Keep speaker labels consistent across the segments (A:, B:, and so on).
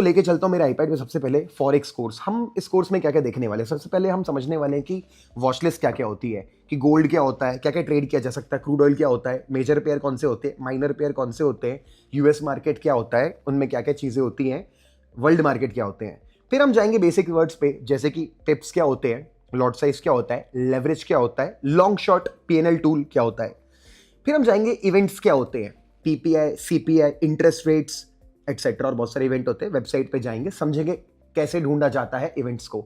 A: तो लेके चलता हूँ मेरे आईपैड में सबसे पहले फॉरेक्स कोर्स। हम इस कोर्स में क्या क्या देखने वाले हैं, सबसे पहले हम समझने वाले हैं कि वॉच लिस्ट क्या क्या होती है, कि गोल्ड क्या होता है, क्या क्या ट्रेड किया जा सकता है, क्रूड ऑयल क्या होता है, मेजर पेयर कौन से होते हैं, माइनर पेयर कौन से होते हैं, यूएस मार्केट क्या होता है, उनमें क्या क्या चीज़ें होती हैं, वर्ल्ड मार्केट क्या होते हैं। फिर हम जाएंगे बेसिक वर्ड्स पे, जैसे कि पिप्स क्या होते हैं, लॉट साइज क्या होता है, लेवरेज क्या होता है, लॉन्ग शॉर्ट पीएनएल टूल क्या होता है। फिर हम जाएंगे इवेंट्स क्या होते हैं, PPI, CPI, interest rates etcetera, और बहुत सारे इवेंट होते हैं। वेबसाइट पे जाएंगे, समझेंगे कैसे ढूंढा जाता है इवेंट्स को।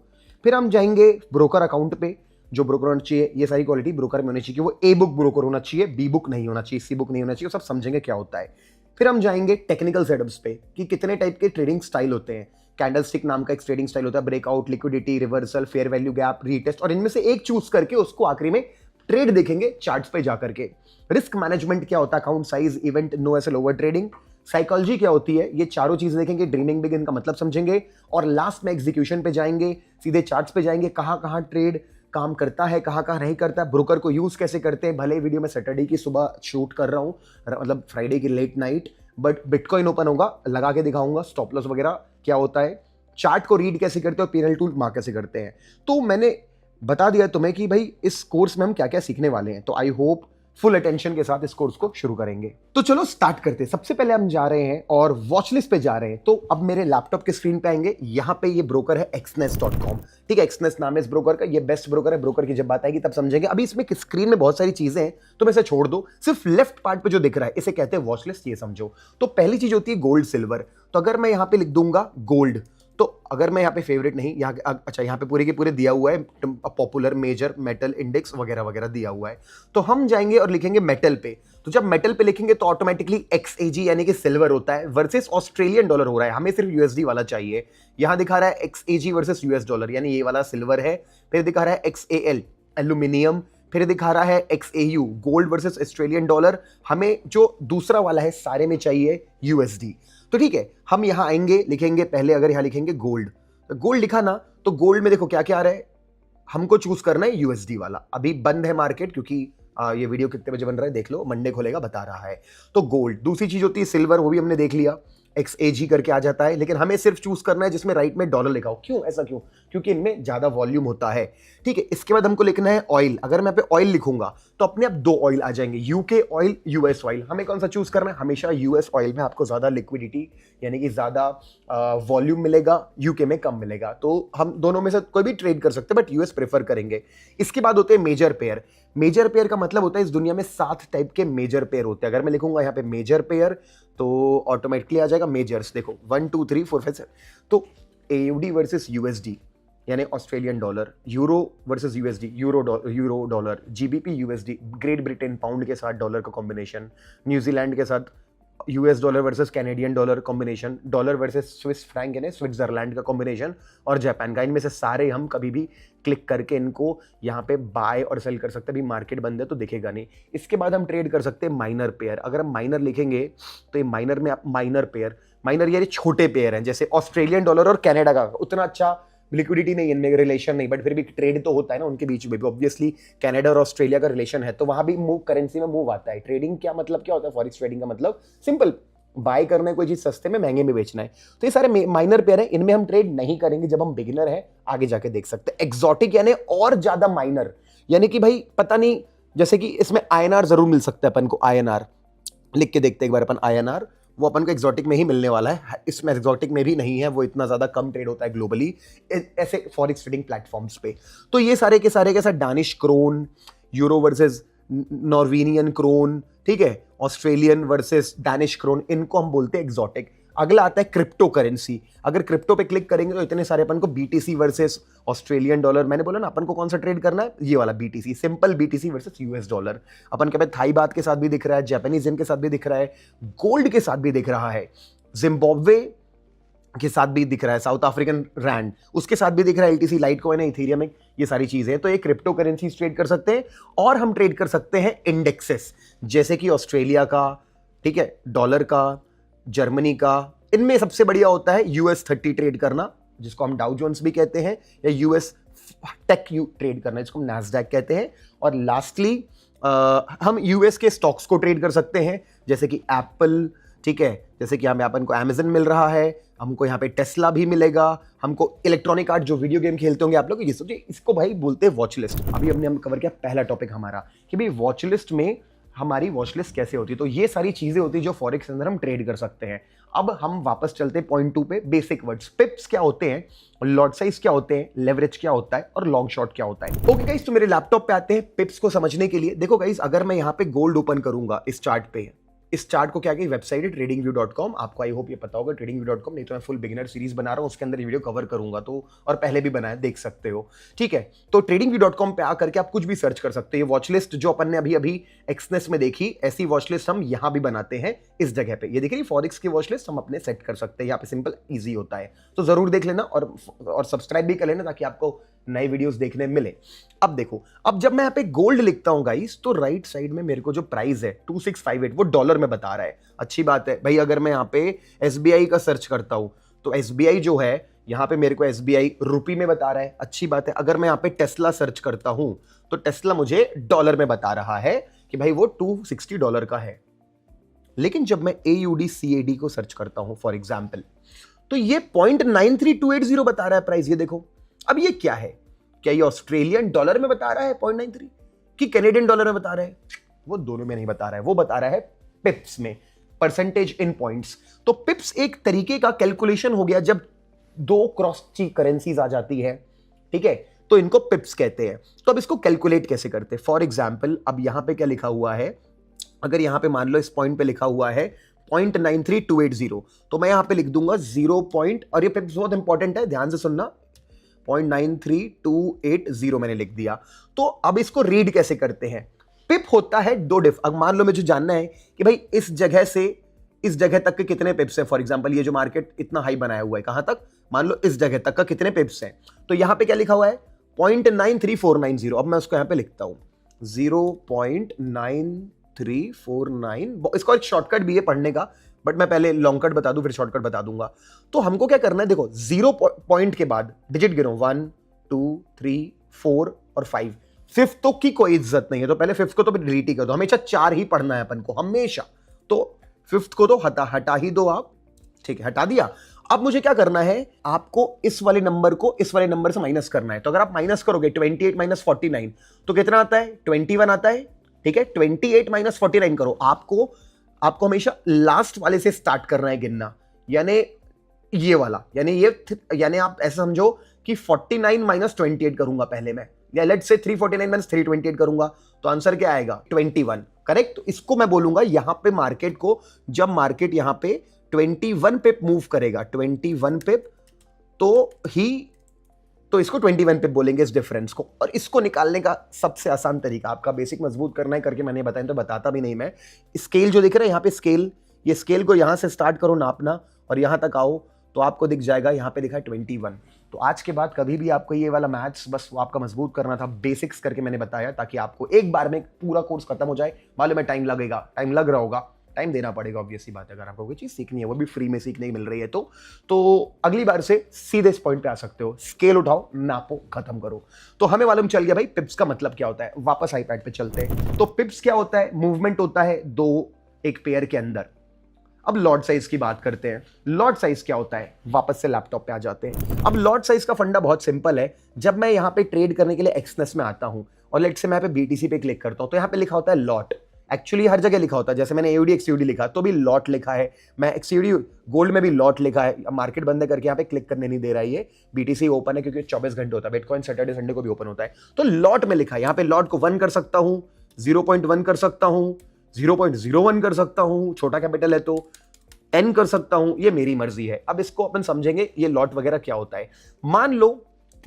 A: फिर हम जाएंगे ब्रोकर अकाउंट पे, जो ब्रोकर होना चाहिए, ये सारी क्वालिटी ब्रोकर में होनी चाहिए कि वो ए बुक ब्रोकर होना चाहिए, बी बुक नहीं होना चाहिए, सी बुक नहीं होना चाहिए, सब समझेंगे क्या होता है। फिर हम जाएंगे टेक्निकल सेटअप्स पे कि कितने टाइप के ट्रेडिंग स्टाइल होते हैं। कैंडलस्टिक नाम का एक ट्रेडिंग स्टाइल होता है, breakout, liquidity, reversal, fair value gap, retest, और इनमें से एक चूज करके उसको आखिरी में ट्रेड देखेंगे चार्ट्स पे जाकर के। रिस्क मैनेजमेंट क्या होता है, account size, event, no SL, over trading, psychology क्या होती है, ये चारों चीजें देखेंगे, ड्रीमिंग बिग इनका मतलब समझेंगे, और लास्ट में एग्जीक्यूशन पे जाएंगे, सीधे चार्ट्स पे जाएंगे, कहां कहां ट्रेड काम करता है, कहां कहां नहीं करता है, ब्रोकर को यूज कैसे करते हैं। भले वीडियो में सैटरडे की सुबह शूट कर रहा हूं, मतलब फ्राइडे की late night, but bitcoin open होगा, लगा के दिखाऊंगा स्टॉप लॉस वगैरह क्या होता है, चार्ट को रीड कैसे करते हो, पीएनएल टूल मार्क कैसे करते हैं। तो मैंने बता दिया तुम्हें कि भाई इस कोर्स में हम क्या क्या सीखने वाले हैं, तो आई होप फुल अटेंशन के साथ इस कोर्स को शुरू करेंगे। तो चलो स्टार्ट करते हैं। सबसे पहले हम जा रहे हैं और वॉच लिस्ट पे जा रहे हैं। तो अब मेरे लैपटॉप के स्क्रीन पे आएंगे, यहाँ पे ये ब्रोकर है xnest.com, ठीक है, xnest नाम है इस ब्रोकर का, ये बेस्ट ब्रोकर है। ब्रोकर की जब बात आएगी तब समझेंगे। अभी इसमें स्क्रीन में बहुत सारी चीजें हैं, तो इसे छोड़ दो, सिर्फ लेफ्ट पार्ट पे जो दिख रहा है इसे कहते हैं वॉच लिस्ट, ये समझो। तो पहली चीज होती है गोल्ड सिल्वर। तो अगर मैं यहाँ पे लिख दूंगा गोल्ड, तो अगर मैं यहाँ पे फेवरेट नहीं, यहाँ अच्छा यहाँ पे पूरे के पूरे दिया हुआ है, पॉपुलर, मेजर, मेटल, इंडेक्स वगैरह वगैरह दिया हुआ है। तो हम जाएंगे और लिखेंगे मेटल पे। तो जब मेटल पे लिखेंगे तो ऑटोमेटिकली XAG यानी कि सिल्वर होता है वर्सेस ऑस्ट्रेलियन डॉलर हो रहा है, हमें सिर्फ यूएसडी वाला चाहिए। यहां दिखा रहा है XAG वर्सेस यूएस डॉलर, यानी ये वाला सिल्वर है। फिर दिखा रहा है XAL एल्यूमिनियम, फिर दिखा रहा है XAU gold versus Australian dollar. हमें जो दूसरा वाला है सारे में चाहिए यूएसडी। तो ठीक है, हम यहां आएंगे, लिखेंगे पहले, अगर यहां लिखेंगे गोल्ड, तो गोल्ड लिखा ना, तो गोल्ड में देखो क्या क्या आ रहा है, हमको चूज करना है यूएसडी वाला। अभी बंद है मार्केट, क्योंकि ये वीडियो कितने बजे बन रहा है देख लो, मंडे खोलेगा बता रहा है। तो गोल्ड। दूसरी चीज होती है सिल्वर, वो भी हमने देख लिया, XAG करके आ जाता है, लेकिन हमें सिर्फ चूज करना है जिसमें राइट में डॉलर लिखा हो। क्यों, ऐसा क्यों? क्योंकि इनमें ज्यादा वॉल्यूम होता है, ठीक है। इसके बाद हमको लिखना है ऑयल। अगर मैं पे ऑयल लिखूंगा तो अपने आप दो ऑयल आ जाएंगे, यूके ऑयल, यूएस ऑयल। हमें कौन सा चूज करना है? हमेशा यूएस ऑयल में आपको ज्यादा लिक्विडिटी यानी कि ज्यादा वॉल्यूम मिलेगा, यूके में कम मिलेगा। तो हम दोनों में से कोई भी ट्रेड कर सकते हैं, बट यूएस प्रेफर करेंगे। इसके बाद होते हैं मेजर पेयर। मेजर पेयर का मतलब होता है इस दुनिया में 7 टाइप के मेजर पेयर होते हैं। अगर मैं लिखूंगा यहाँ पे मेजर पेयर तो ऑटोमेटिकली आ जाएगा मेजर्स, देखो 1 2 3 4 5 7। तो AUD वर्सेस USD यानी Australian dollar, euro versus USD, euro dollar, GBP USD, great Britain pound के साथ डॉलर का कॉम्बिनेशन, न्यूजीलैंड के साथ US dollar versus Canadian dollar combination, dollar versus Swiss franc यानी स्विट्जरलैंड का कॉम्बिनेशन, और जापान का। इनमें से सारे हम कभी भी क्लिक करके इनको यहाँ पे बाय और सेल कर सकते हैं। अभी मार्केट बंद है तो दिखेगा नहीं। इसके बाद हम ट्रेड कर सकते हैं माइनर पेयर। अगर हम माइनर लिखेंगे तो ये माइनर में आप माइनर पेयर, माइनर यानी छोटे पेयर हैं, जैसे ऑस्ट्रेलियन डॉलर और कनाडा का उतना अच्छा लिक्विडिटी नहीं, इनमें रिलेशन नहीं, बट फिर भी ट्रेड तो होता है ना उनके बीच में भी। ऑब्वियसली कनाडा और ऑस्ट्रेलिया का रिलेशन है, तो वहां भी मूव, करेंसी में मूव आता है। ट्रेडिंग क्या मतलब, क्या होता है फॉरेक्स ट्रेडिंग का मतलब? सिंपल, बाय करना है कोई चीज सस्ते में महंगे में बेचना है। तो ये सारे माइनर पेयर है, इनमें हम ट्रेड नहीं करेंगे जब हम बिगिनर है, आगे जाके देख सकते हैं। एक्सोटिक यानी और ज्यादा माइनर, यानी कि भाई पता नहीं, जैसे कि इसमें INR जरूर मिल सकता है अपन को। INR लिख के देखते हैं एक बार अपन। INR वो अपन को एक्सोटिक में ही मिलने वाला है, इसमें एक्सोटिक में भी नहीं है, वो इतना ज्यादा कम ट्रेड होता है ग्लोबली ऐसे फॉरेक्स ट्रेडिंग प्लेटफॉर्म्स पे। तो ये सारे के साथ Danish krone, euro versus Norwegian krone, ठीक है, ऑस्ट्रेलियन वर्सेस डैनिश क्रोन, इनको हम बोलते हैं एक्सोटिक। अगला आता है क्रिप्टो करेंसी। अगर क्रिप्टो पे क्लिक करेंगे तो इतने सारे अपन को BTC वर्सेस ऑस्ट्रेलियन डॉलर, मैंने बोला ना अपन को कौन सा ट्रेड करना है, ये वाला BTC, simple BTC versus US dollar. अपन के पास थाई बात के साथ भी दिख रहा है, जापानीज येन के साथ भी दिख रहा है, गोल्ड के साथ भी दिख रहा है, जिम्बाब्वे के साथ भी दिख रहा है, साउथ अफ्रीकन रैंड उसके साथ भी दिख रहा है, LTC, लाइट कॉइन, इथेरियम, ये सारी चीजें। तो ये क्रिप्टो करेंसी ट्रेड कर सकते हैं। और हम ट्रेड कर सकते हैं इंडेक्सेस, जैसे कि ऑस्ट्रेलिया का, ठीक है, डॉलर का, जर्मनी का। इनमें सबसे बढ़िया होता है US 30 ट्रेड करना, जिसको हम डाउ जोन्स भी कहते हैं, या US टेक ट्रेड करना, जिसको हम नैस्डैक कहते हैं। और लास्टली हम US के स्टॉक्स को ट्रेड कर सकते हैं, जैसे कि एप्पल, ठीक है, जैसे कि हमें अपन को Amazon मिल रहा है, हमको यहाँ पे टेस्ला भी मिलेगा, हमको इलेक्ट्रॉनिक आर्ट जो वीडियो गेम खेलते होंगे आप लोग, ये सोचिए इसको भाई बोलते हैं वॉच लिस्ट। अभी हम कवर किया पहला टॉपिक हमारा कि भाई वॉच लिस्ट में हमारी वॉच लिस्ट कैसे होती है। तो ये सारी चीजें होती है जो फॉरेक्स के अंदर हम ट्रेड कर सकते हैं। अब हम वापस चलते हैं पॉइंट 2 पे, बेसिक वर्ड्स। पिप्स क्या होते हैं, लॉट साइज क्या होते हैं, लेवरेज क्या होता है और लॉन्ग शॉट क्या होता है। ओके गाइस, तो मेरे लैपटॉप पे आते हैं पिप्स को समझने के लिए। देखो गाइस, अगर मैं यहाँ पे गोल्ड ओपन करूंगा इस चार्ट पे, इस चार्ट को क्या की वेबसाइट है tradingview.com, आपको आई होप ये पता होगा tradingview.com, नहीं तो मैं फुल बिगिनर सीरीज बना रहा हूं, उसके अंदर ये वीडियो कवर करूंगा, तो और पहले भी बनाया, देख सकते हो। ठीक है, तो tradingview.com पे आकर के आप कुछ भी सर्च कर सकते हैं। वॉच लिस्ट जो अपन ने अभी एक्सनेस में देखी, ऐसी वॉच लिस्ट हम यहां भी बनाते हैं इस जगह पे। ये देखिए फॉरेक्स की वॉच लिस्ट हम अपने सेट कर सकते हैं, यहाँ पे सिंपल ईजी होता है। तो जरूर देख लेना और सब्सक्राइब भी कर लेना ताकि आपको नए वीडियोस देखने मिले। अब देखो, अब जब मैं यहाँ पे गोल्ड लिखता हूं गाइस, तो राइट साइड में मेरे को जो प्राइस है 2658 वो डॉलर में बता रहा है। अच्छी बात है भाई। अगर मैं यहाँ पे एसबीआई का सर्च करता हूं तो एसबीआई जो है यहाँ पे मेरे को एसबीआई रुपी में बता रहा है। अच्छी बात है। अगर मैं यहाँ पे टेस्ला सर्च करता हूं तो टेस्ला मुझे डॉलर में बता रहा है कि भाई वो $260 का है। लेकिन जब मैं AUD CAD को सर्च करता हूं फॉर एग्जाम्पल, तो ये 0.93280 बता रहा है प्राइस। ये देखो, अब ये क्या है? क्या ये ऑस्ट्रेलियन डॉलर में बता रहा है 0.93 कि कैनेडियन डॉलर में बता रहा है? वो दोनों में नहीं बता रहा है, वो बता रहा है पिप्स में, परसेंटेज इन पॉइंट्स। तो पिप्स एक तरीके का कैलकुलेशन हो गया जब दो क्रॉस करेंसीज आ जाती है, ठीक है, तो इनको पिप्स कहते हैं। तो अब इसको कैलकुलेट कैसे करते हैं? फॉर एग्जाम्पल, अब यहां पे क्या लिखा हुआ है, अगर यहां पे मान लो इस पॉइंट पे लिखा हुआ है 0.93280, तो मैं यहां पे लिख दूंगा 0. और ये पिप्स बहुत इंपॉर्टेंट है, ध्यान से सुनना, 0.93280 मैंने लिख दिया। तो अब इसको रीड कैसे करते हैं? पिप होता है दो डिफ। अब मान लो मुझे जानना है कि भाई इस जगह से इस जगह तक के कितने पिप्स हैं। फॉर एग्जांपल, ये जो मार्केट इतना हाई बनाया हुआ है, कहां तक? मान लो इस जगह तक का कितने पिप्स हैं। तो यहां पे क्या लिखा हुआ है? 0.93490। अब मैं उसको यहां पे लिखता हूं 0.9349। इसका एक शॉर्टकट भी है पढ़ने का, बट मैं पहले लॉन्ग कट बता दूं फिर शॉर्टकट बता दूंगा। तो हमको क्या करना है, देखो 0 पॉइंट के बाद डिजिट गिनो, 1 2 3 4 और 5। फिफ्थ तो की कोई इज्जत नहीं है, तो पहले फिफ्थ को तो डिलीट ही कर दो। हमेशा 4 ही पढ़ना है अपन को, हमेशा। तो फिफ्थ को तो हटा ही दो आप, ठीक है, हटा दिया। अब मुझे क्या करना है, आपको इस वाले नंबर को इस वाले नंबर से माइनस करना है। तो अगर आप माइनस करोगे 28 माइनस 49 तो कितना आता है? 21 आता है, ठीक है। 28 माइनस 49 करो, आपको हमेशा लास्ट वाले से स्टार्ट करना है गिनना, यानी ये वाला, यानी आप ऐसा समझो कि 49 माइनस 28 करूंगा पहले मैं, या लेट्स से 349 माइनस 328 करूंगा, तो आंसर क्या आएगा? 21, करेक्ट। तो इसको मैं बोलूंगा यहां पे मार्केट को, जब मार्केट यहां पे 21 पिप मूव करेगा, 21 पिप, तो इसको 21 पिप बोलेंगे इस डिफरेंस को। और इसको निकालने का सबसे आसान तरीका, आपका बेसिक मजबूत करना है करके मैंने बताया, तो बताता भी नहीं मैं। स्केल जो दिख रहा है यहाँ पे, स्केल, ये स्केल को यहां से स्टार्ट करो नापना और यहां तक आओ, तो आपको दिख जाएगा यहाँ पे लिखा है 21। तो आज के बाद कभी भी आपको ये वाला मैथ्स बस वो आपका मजबूत करना था, बेसिक्स करके मैंने बताया, ताकि आपको एक बार में पूरा कोर्स खत्म हो जाए। मालूम है टाइम लगेगा, टाइम लग रहा होगा, टाइम देना पड़ेगा, ऑब्वियसली बात है। अगर आपको कोई चीज सीखनी है, वो भी फ्री में सीखने की मिल रही है, तो अगली बार से सीधे इस पॉइंट पे आ सकते हो। स्केल उठाओ, नापो, खत्म करो। तो हमें मालूम चल गया भाई पिप्स का मतलब क्या होता है। वापस आईपैड पे चलते हैं। तो पिप्स क्या होता है? मूवमेंट होता है दो एक पेयर के अंदर। अब लॉट साइज की बात करते हैं। लॉट साइज क्या होता है? वापस से लैपटॉप पे आ जाते हैं। अब लॉट साइज का फंडा बहुत सिंपल है। जब मैं यहाँ पे ट्रेड करने के लिए एक्सनेस में आता हूँ और लेट से मैं यहाँ पे BTC पे क्लिक करता हूँ, तो यहाँ पे लिखा होता है लॉट। एक्चुअली हर जगह लिखा होता है, जैसे मैंने AUD XUD लिखा तो भी लॉट लिखा है, मैं XUD गोल्ड में भी लॉट लिखा है। मार्केट बंद करके यहाँ पे क्लिक करने नहीं दे रहा है, ये BTC ओपन है क्योंकि 24 घंटे होता है, बिटकॉइन सैटरडे संडे को भी ओपन होता है। तो लॉट में लिखा है, यहाँ पे लॉट को 1 कर सकता हूँ, 0.1 कर सकता हूँ, 0.01 कर सकता हूँ, छोटा कैपिटल है तो 10 कर सकता हूं, ये मेरी मर्जी है। अब इसको अपन समझेंगे ये लॉट वगैरह क्या होता है। मान लो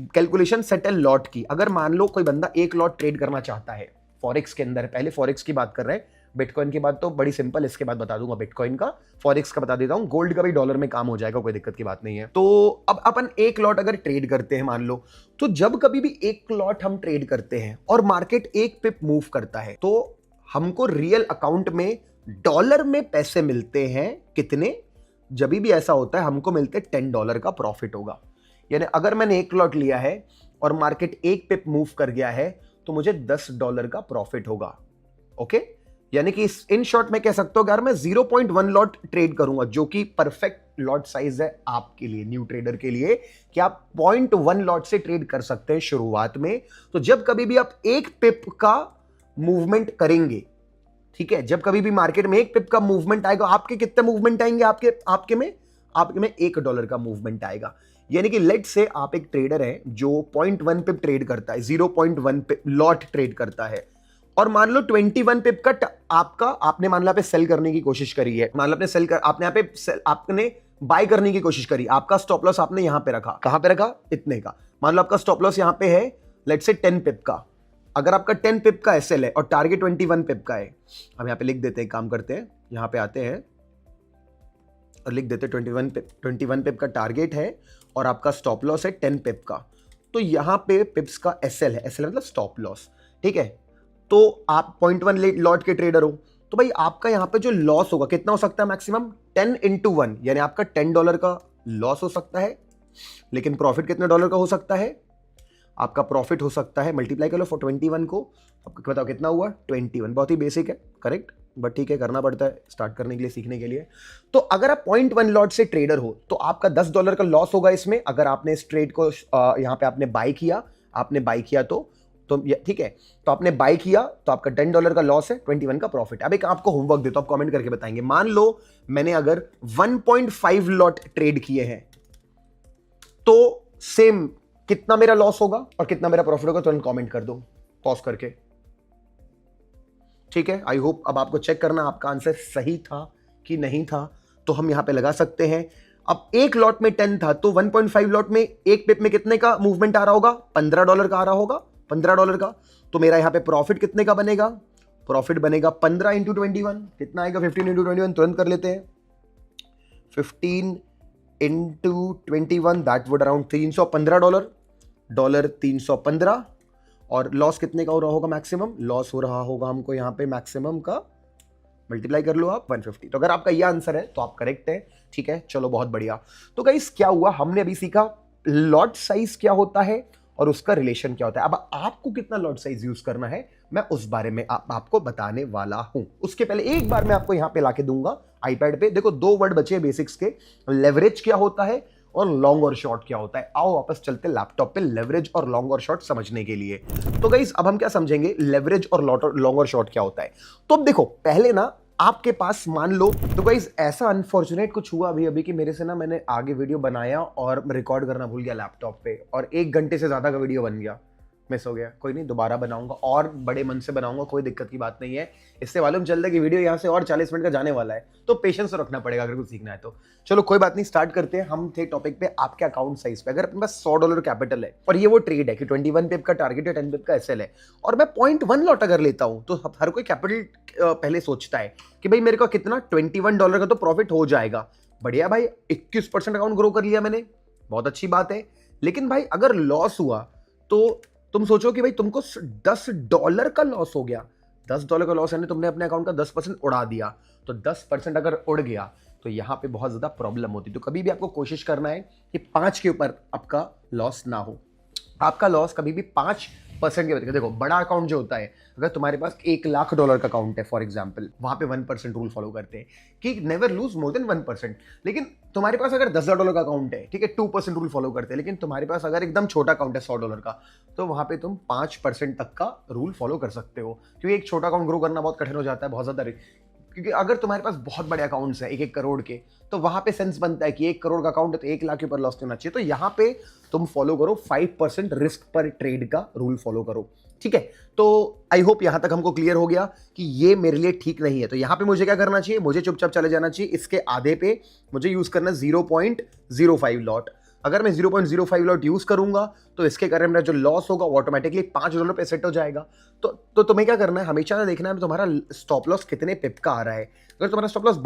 A: कैलकुलेशन सेटल लॉट की, अगर मान लो कोई बंदा एक लॉट ट्रेड करना चाहता है फॉरेक्स के अंदर, पहले फॉरेक्स की बात कर रहे हैं, बिटकॉइन की बात तो बड़ी सिंपल, इसके बाद बता दूंगा बिटकॉइन का, फॉरेक्स का बता देता हूं, गोल्ड का भी डॉलर में काम हो जाएगा, कोई दिक्कत की बात नहीं है। तो अब अपन एक लॉट अगर ट्रेड करते हैं मान लो, तो जब कभी भी एक लॉट हम ट्रेड करते हैं और मार्केट एक पिप मूव करता है, तो हमको रियल अकाउंट में डॉलर में पैसे मिलते हैं कितने? जब भी ऐसा होता है हमको मिलते $10 का प्रॉफिट होगा। यानी अगर मैंने एक लॉट लिया है और मार्केट एक पिप मूव कर गया है तो मुझे $10 का प्रॉफिट होगा। ओके, यानी कि इन शॉर्ट में कह सकते हो अगर मैं 0.1 लॉट ट्रेड करूंगा, जो कि परफेक्ट लॉट साइज है आपके लिए, न्यू ट्रेडर के लिए, कि आप 0.1 लॉट से ट्रेड कर सकते हैं शुरुआत में। तो जब कभी भी आप एक पिप का मूवमेंट करेंगे, ठीक है, जब कभी भी मार्केट में एक पिप का मूवमेंट आएगा, आपके कितने मूवमेंट आएंगे, आपके में $1 का मूवमेंट आएगा। यानी कि लेट से आप एक ट्रेडर है जो 0.1 पिप ट्रेड करता है, 0.1 पिप लॉट ट्रेड करता है, और मान लो 21 पिप का आपका, आपने मान लो पे सेल करने की कोशिश करी है, मान लो आपने सेल कर, आपने यहाँ पे आपने बाय करने की कोशिश करी, आपका स्टॉप लॉस आपने यहां पे रखा, कहां पे रखा, इतने का, मान लो आपका स्टॉप लॉस यहां पे है लेट से 10 पिप का। अगर आपका 10 पिप का एसएल है और टारगेट 21 पिप का है, हम यहां पे लिख देते हैं, काम करते हैं, यहां पे आते हैं और लिख देते हैं 21 पिप का टारगेट है और आपका स्टॉप लॉस है 10 पिप का। तो यहां पे पिप्स का एसएल है, एसएल मतलब स्टॉप लॉस, ठीक है। तो आप 0.1 लॉट के ट्रेडर हो, तो भाई आपका यहां पे जो लॉस होगा कितना हो सकता है, मैक्सिमम 10 into 1, यानी आपका $10 का लॉस हो सकता है, लेकिन प्रॉफिट कितने डॉलर का हो सकता है, आपका प्रॉफिट हो सकता है, मल्टीप्लाई कर लो फॉर 21 को, आपको बताओ कितना हुआ, 21। बहुत ही बेसिक है, करेक्ट, बट ठीक है, करना पड़ता है स्टार्ट करने के लिए, सीखने के लिए। तो अगर आप 0.1 लॉट से ट्रेडर हो तो आपका $10 का लॉस होगा इसमें, अगर आपने इस ट्रेड को यहां पे आपने बाय किया तो ठीक है, तो आपने बाय किया तो आपका $10 का लॉस है, 21 का प्रॉफिट। अब एक आपको होमवर्क देता हूं, आप कमेंट करके बताएंगे, मान लो मैंने अगर 1.5 लॉट ट्रेड किए हैं, तो सेम कितना मेरा लॉस होगा और कितना मेरा प्रॉफिट होगा, तुरंत कमेंट कर दो पॉज करके, ठीक है। आई होप अब आपको चेक करना आपका आंसर सही था कि नहीं था, तो हम यहां पे लगा सकते हैं। अब एक लॉट में 10 था, तो 1.5 लॉट में एक पिप में कितने का मूवमेंट आ रहा होगा, $15 का आ रहा होगा, $15 का। तो मेरा यहां पे प्रॉफिट कितने का बनेगा, प्रॉफिट बनेगा 15 into 21, कितना आएगा, 15 into 21, तुरंत कर लेते हैं, 15 into 21 दैट वुड अराउंड $315, $315। और लॉस कितने का हो रहा होगा, मैक्सिमम लॉस हो रहा होगा हमको यहां पे मैक्सिमम का, मल्टीप्लाई कर लो आप 150। तो अगर आपका ये आंसर है तो आप करेक्ट है, ठीक है, चलो बहुत बढ़िया। तो गाइस क्या हुआ, हमने अभी सीखा लॉट साइज क्या होता है और उसका रिलेशन क्या होता है। अब आपको कितना लॉट साइज यूज करना है मैं उस बारे में आपको बताने वाला हूं। उसके पहले एक बार मैं आपको यहां पे लाके दूंगा आईपैड पे, देखो 2 वर्ड बचे बेसिक्स के, लेवरेज क्या होता है और लॉन्ग और शॉर्ट क्या होता है। आओ वापस चलते लैपटॉप पे लेवरेज और लॉन्ग और शॉर्ट समझने के लिए। तो गाइस अब हम क्या समझेंगे, लेवरेज और लॉन्ग और शॉर्ट क्या होता है। तो अब देखो पहले ना आपके पास मान लो, तो गाइस ऐसा अनफॉर्चुनेट कुछ हुआ अभी कि मेरे से ना, मैंने आगे वीडियो बनाया और रिकॉर्ड करना भूल गया लैपटॉप पे, और 1 घंटे से ज्यादा का वीडियो बन गया, मिस हो गया। कोई नहीं, दोबारा बनाऊंगा और बड़े मन से बनाऊंगा, कोई दिक्कत की बात नहीं है। इससे मालूम चल रहा है कि वीडियो यहाँ से और 40 मिनट का जाने वाला है, तो पेशेंस तो रखना पड़ेगा अगर कुछ सीखना है तो। चलो कोई बात नहीं, स्टार्ट करते हैं। हम थे टॉपिक पे आपके अकाउंट साइज पे। अगर अपने पास $100 कैपिटल है और ये वो ट्रेड है कि 21 पिप का टारगेट है, 10 पिप का एसएल है, और मैं 0.1 लॉट अगर लेता हूं, तो हर कोई कैपिटल पहले सोचता है कि भाई मेरे को कितना $21 का तो प्रॉफिट हो जाएगा। बढ़िया भाई, 21% अकाउंट ग्रो कर लिया मैंने, बहुत अच्छी बात है। लेकिन भाई अगर लॉस हुआ तो तुम सोचो कि भाई तुमको $10 का लॉस हो गया, $10 का लॉस है, तुमने अपने अकाउंट का 10% उड़ा दिया, तो 10% अगर उड़ गया तो यहां पे बहुत ज्यादा प्रॉब्लम होती। तो कभी भी आपको कोशिश करना है कि 5 के ऊपर आपका लॉस ना हो। आपका लॉस कभी भी 5% के बचेगा। देखो बड़ा अकाउंट जो होता है, अगर तुम्हारे पास $1,00,000 का अकाउंट है फॉर एग्जांपल, वहां पे 1% रूल फॉलो करते हैं कि नेवर लूज मोर देन 1%। लेकिन तुम्हारे पास अगर $10,000 का अकाउंट है, ठीक है, 2% रूल फॉलो करते हैं। लेकिन तुम्हारे पास अगर एकदम छोटा अकाउंट है $100 का, तो वहां पे तुम 5% तक का रूल फॉलो कर सकते हो, क्योंकि एक छोटा अकाउंट ग्रो करना बहुत कठिन हो जाता है, बहुत ज्यादा। क्योंकि अगर तुम्हारे पास बहुत बड़े अकाउंट्स हैं 1-1 करोड़ के, तो वहां पे सेंस बनता है कि 1 करोड़ का अकाउंट है तो 1 लाख के ऊपर लॉस होना चाहिए। तो यहां पे तुम फॉलो करो 5% रिस्क पर ट्रेड का रूल फॉलो करो, ठीक है। तो आई होप यहां तक हमको क्लियर हो गया कि ये मेरे लिए ठीक नहीं है। तो यहां पे मुझे क्या करना चाहिए, मुझे चुपचाप चले जाना चाहिए, इसके आधे पे मुझे यूज करना 0.05 लॉट। अगर मैं 0.05 लॉट यूज करूंगा तो इसके कारण मेरा जो लॉस होगा वो ऑटोमेटिकली $5 पे सेट हो जाएगा। तो तुम्हें क्या करना है, हमेशा देखना है तुम्हारा स्टॉप लॉस कितने पिप का आ रहा है। अगर तुम्हारा स्टॉप लॉस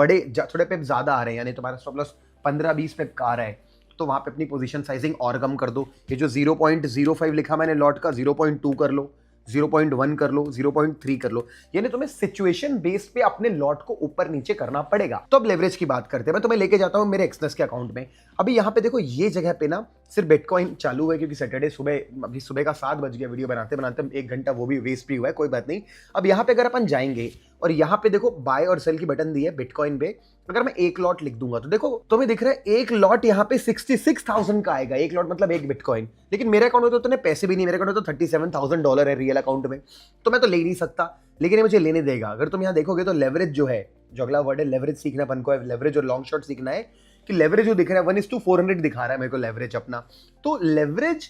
A: थोड़े पिप ज्यादा आ रहे हैं, यानी तुम्हारा स्टॉप लॉस 15-20 पिप का आ रहा है, तो वहां पे अपनी पोजीशन साइजिंग और कम कर दो। ये जो 0.05 लिखा मैंने लॉट का, 0.2 कर लो, 0.1 कर लो, 0.3 कर लो। यानी तुम्हें सिचुएशन बेस पे अपने लॉट को ऊपर नीचे करना पड़ेगा। तो अब लेवरेज की बात करते हैं। मैं तुम्हें लेके जाता हूं मेरे एक्सनेस के अकाउंट में। अभी यहां पे देखो, ये जगह पे ना सिर्फ बिटकॉइन चालू है, क्योंकि सैटरडे सुबह, अभी सुबह का 7 बज गया, वीडियो बनाते बनाते 1 घंटा वो भी वेस्ट भी हुआ है, कोई बात नहीं। अब यहां पे अगर अपन जाएंगे और यहाँ पे देखो बाय और सेल की बटन दी है बिटकॉइन पे। अगर मैं एक लॉट लिख दूंगा तो देखो तुम्हें दिख रहा है एक लॉट यहाँ पे 66,000 का आएगा, एक लॉट मतलब एक बिटकॉइन। लेकिन मेरे अकाउंट में तो उतने पैसे भी नहीं, मेरे अकाउंट में तो $37,000 है रियल अकाउंट में, तो मैं तो ले ही नहीं सकता, लेकिन ये मुझे लेने देगा। अगर तुम यहाँ देखोगे तो लेवरेज जो है, जो अगला वर्ड है लेवरेज सीखना अपन को है, लेवरेज और लॉन्ग शॉट सीखना है कि लेवरेज जो दिख रहा है 1:400 दिखा रहा है मेरे को लेवरेज अपना। तो लेवरेज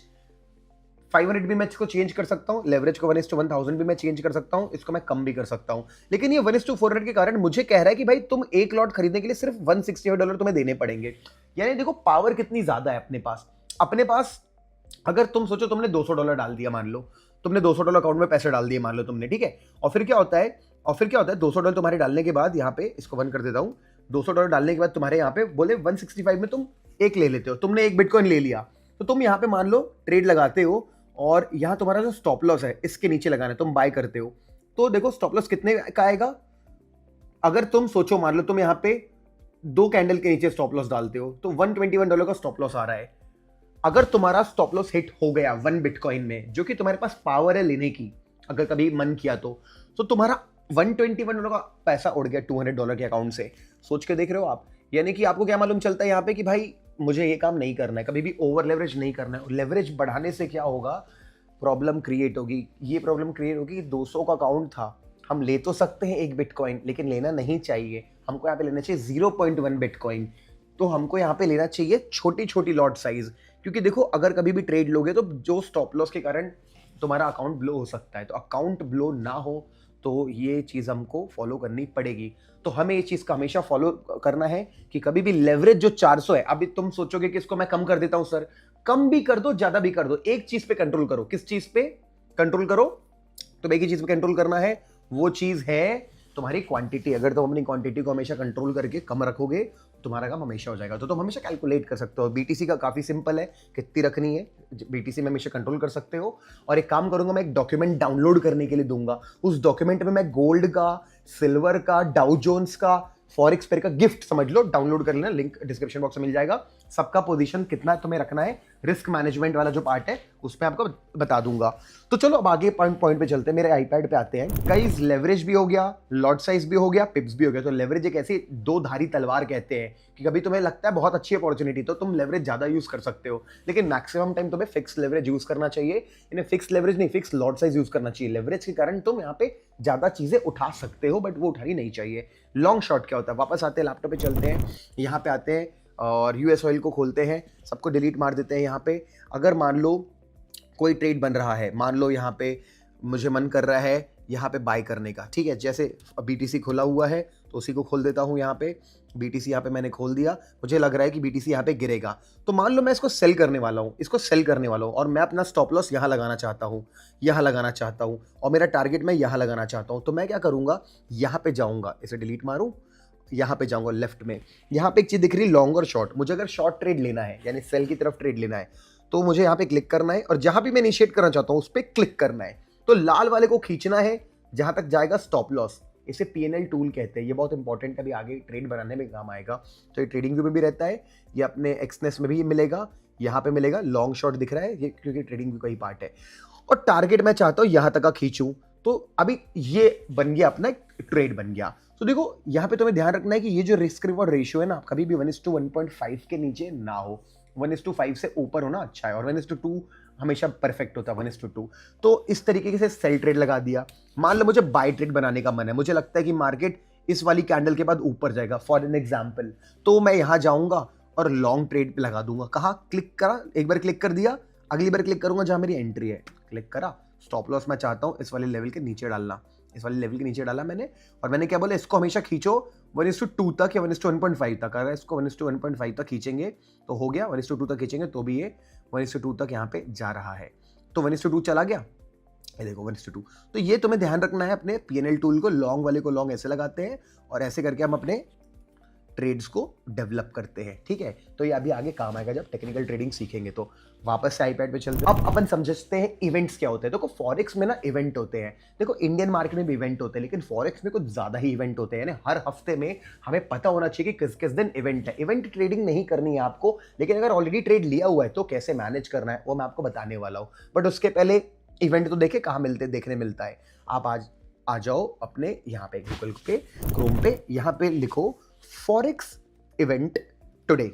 A: 500 भी मैं इसको चेंज कर सकता हूँ, लेवरेज को 1:1000 भी मैं चेंज कर सकता हूँ, इसको मैं कम भी कर सकता हूँ। लेकिन ये 1:400 के कारण मुझे कह रहा है कि भाई तुम एक लॉट खरीदने के लिए सिर्फ $168 तुम्हें देने पड़ेंगे। यानी देखो पावर कितनी ज्यादा है अपने पास। अपने पास अगर तुम सोचो तुमने $200 डाल दिया, मान लो तुमने $200 अकाउंट में पैसे डाल दिए मान लो तुमने, ठीक है। और फिर क्या होता है, $200 तुम्हारे डालने के बाद यहाँ पे इसको बंद कर देता हूँ, $200 डालने के बाद तुम्हारे यहाँ पे बोले 165 में तुम एक ले लेते हो, तुमने एक बिटकॉइन ले लिया, तो तुम यहाँ पे मान लो ट्रेड लगाते हो और यहाँ तुम्हारा जो स्टॉप लॉस है इसके नीचे लगाना है, तुम बाय करते हो, तो देखो स्टॉप लॉस कितने का आएगा। अगर तुम सोचो मान लो तुम यहाँ पे 2 कैंडल के नीचे स्टॉप लॉस डालते हो तो $121 का स्टॉप लॉस आ रहा है। अगर तुम्हारा स्टॉप लॉस हिट हो गया 1 बिटकॉइन में, जो कि तुम्हारे पास पावर है लेने की, अगर कभी मन किया तो तुम्हारा $121 का पैसा उड़ गया $200 के अकाउंट से। सोच के देख रहे हो आप। यानी कि आपको क्या मालूम चलता है यहाँ पे कि भाई मुझे ये काम नहीं करना है, कभी भी ओवर लेवरेज नहीं करना है। लेवरेज बढ़ाने से क्या होगा, प्रॉब्लम क्रिएट होगी। ये प्रॉब्लम क्रिएट होगी कि 200 का अकाउंट था, हम ले तो सकते हैं एक बिटकॉइन, लेकिन लेना नहीं चाहिए। हमको यहाँ पे लेना चाहिए 0.1 बिटकॉइन। तो हमको यहाँ पे लेना चाहिए छोटी छोटी लॉट साइज, क्योंकि देखो अगर कभी भी ट्रेड लोगे तो जो स्टॉप लॉस के कारण तुम्हारा अकाउंट ब्लो हो सकता है, तो अकाउंट ब्लो ना हो तो ये चीज़ हमको फॉलो करनी पड़ेगी। तो हमें ये चीज़ का हमेशा फॉलो करना है कि कभी भी लेवरेज जो 400 है, अभी तुम सोचोगे कि इसको मैं कम कर देता हूं सर, कम भी कर दो ज्यादा भी कर दो, एक चीज पे कंट्रोल करो। किस चीज पे कंट्रोल करो, तो एक ही चीज पे कंट्रोल करना है, वो चीज है तुम्हारी क्वांटिटी। अगर तुम अपनी क्वांटिटी को हमेशा कंट्रोल करके कम रखोगे, तुम्हारा काम हमेशा हो जाएगा। तो तुम हमेशा कैलकुलेट कर सकते हो। बीटीसी का काफी सिंपल है, कितनी रखनी है बीटीसी में हमेशा कंट्रोल कर सकते हो। और एक काम करूंगा, मैं एक डॉक्यूमेंट डाउनलोड करने के लिए दूंगा, उस डॉक्यूमेंट में मैं गोल्ड का, सिल्वर का, डाउ जोन्स का, फॉरेक्स पेयर का गिफ्ट समझ लो, डाउनलोड कर लेना, लिंक डिस्क्रिप्शन बॉक्स में मिल जाएगा। सबका पोजीशन कितना तुम्हें रखना है, रिस्क मैनेजमेंट वाला जो पार्ट है उस पर आपको बता दूंगा। तो चलो अब आगे पॉइंट पे चलते हैं, मेरे आईपैड पे आते हैं। गाइस लेवरेज भी हो गया, लॉट साइज भी हो गया, पिप्स भी हो गया। तो लेवरेज एक ऐसी दो धारी तलवार कहते हैं कि कभी तुम्हें लगता है बहुत अच्छी अपॉर्चुनिटी तो तुम लेवरेज ज्यादा यूज कर सकते हो, लेकिन मैक्सिमम टाइम तुम्हें फिक्स लेवरेज यूज करना चाहिए। इन्हें फिक्स लेवरेज नहीं, फिक्स लॉट साइज यूज करना चाहिए। लेवरेज के कारण तुम यहाँ पे ज्यादा चीजें उठा सकते हो, बट वो उठानी नहीं चाहिए। लॉन्ग शॉट क्या होता है, वापस आते हैं लैपटॉप पे चलते हैं, यहाँ पे आते हैं और यूएस ऑयल को खोलते हैं, सबको डिलीट मार देते हैं। यहाँ पे अगर मान लो कोई ट्रेड बन रहा है, मान लो यहाँ पे मुझे मन कर रहा है यहाँ पे बाय करने का, ठीक है, जैसे बीटीसी खोला हुआ है तो उसी को खोल देता हूँ। यहाँ पे बीटीसी यहाँ पे मैंने खोल दिया, मुझे लग रहा है कि बीटीसी यहाँ पे गिरेगा, तो मान लो मैं इसको सेल करने वाला हूँ, इसको सेल करने वाला हूँ, और मैं अपना स्टॉप लॉस यहाँ लगाना चाहता हूँ, यहाँ लगाना चाहता हूँ, और मेरा टारगेट मैं यहाँ लगाना चाहता हूँ। तो मैं क्या करूँगा, यहाँ पे जाऊँगा, इसे डिलीट मारूँ, यहाँ पे जाऊँगा लेफ्ट में, यहाँ पे एक चीज़ दिख रही है लॉन्ग और शॉर्ट। मुझे अगर शॉर्ट ट्रेड लेना है यानी सेल की तरफ ट्रेड लेना है तो मुझे यहाँ पे क्लिक करना है, और जहाँ भी मैं इनिशिएट करना चाहता हूँ उस पर क्लिक करना है। तो लाल वाले को खींचना है जहाँ तक जाएगा स्टॉप लॉस, इसे पीएनएल टूल कहते हैं। ये बहुत इंपॉर्टेंट है, अभी आगे ट्रेड बनाने में काम आएगा। तो ये ट्रेडिंग व्यू में भी रहता है, ये अपने एक्सनेस में भी मिलेगा, यहाँ पे मिलेगा। लॉन्ग शॉर्ट दिख रहा है ये, क्योंकि ट्रेडिंग व्यू का ही पार्ट है। और टारगेट मैं चाहता हूँ यहाँ तक का खींचूं, तो अभी ये बन गया अपना ट्रेड बन गया। तो देखो यहाँ पे तुम्हें ध्यान रखना है कि ये जो रिस्क रिवॉर्ड रेशियो है ना, कभी भी 1:1.5 के नीचे ना हो, 1:5 से ऊपर होना अच्छा है, और 1:2 हमेशा परफेक्ट होता है, 1:2। तो इस तरीके से सेल ट्रेड लगा दिया। मान लो मुझे बाय ट्रेड बनाने का मन है, मुझे लगता है कि मार्केट इस वाली कैंडल के बाद ऊपर जाएगा फॉर एन एग्जाम्पल, तो मैं यहाँ जाऊंगा और लॉन्ग ट्रेड पे लगा दूंगा। कहाँ क्लिक करा, एक बार क्लिक कर दिया, अगली बार क्लिक करूंगा जहां मेरी एंट्री है, क्लिक करा, स्टॉप लॉस मैं चाहता हूं इस वाले लेवल के नीचे डालना, इस वाले लेवल के नीचे डाला मैंने, और मैंने क्या बोला, इसको हमेशा खींचो 1:2 तक या 1:1.5 तक। अगर इसको 1:1.5 तक खींचेंगे तो हो गया, 1:2 तक खींचेंगे तो भी ये 1:2 तक यहाँ पे जा रहा है। तो 1:2 चला गया, ये देखो 1:2। तो ये तुम्हें ध्यान रखना है, अपने पीएनएल टूल को, लॉन्ग वाले को लॉन्ग ऐसे लगाते हैं, और ऐसे करके हम अपने ट्रेड्स को डेवलप करते हैं, ठीक है। तो ये अभी आगे काम आएगा जब टेक्निकल ट्रेडिंग सीखेंगे। तो वापस से आईपैड पे चलते हैं। अब अपन समझते हैं इवेंट्स क्या होते हैं। देखो फॉरेक्स में ना इवेंट होते हैं, देखो इंडियन मार्केट में भी इवेंट होते हैं, लेकिन फॉरेक्स में कुछ ज्यादा ही इवेंट होते हैं। यानी हर हफ्ते में हमें पता होना चाहिए कि किस किस दिन इवेंट है। इवेंट ट्रेडिंग नहीं करनी है आपको, लेकिन अगर ऑलरेडी ट्रेड लिया हुआ है तो कैसे मैनेज करना है वो मैं आपको बताने वाला हूँ। बट उसके पहले इवेंट तो देखे कहाँ मिलते, देखने मिलता है। आप आज आ जाओ अपने यहाँ पे गूगल पे, क्रोम पे, यहाँ पे लिखो फॉरेक्स इवेंट टुडे,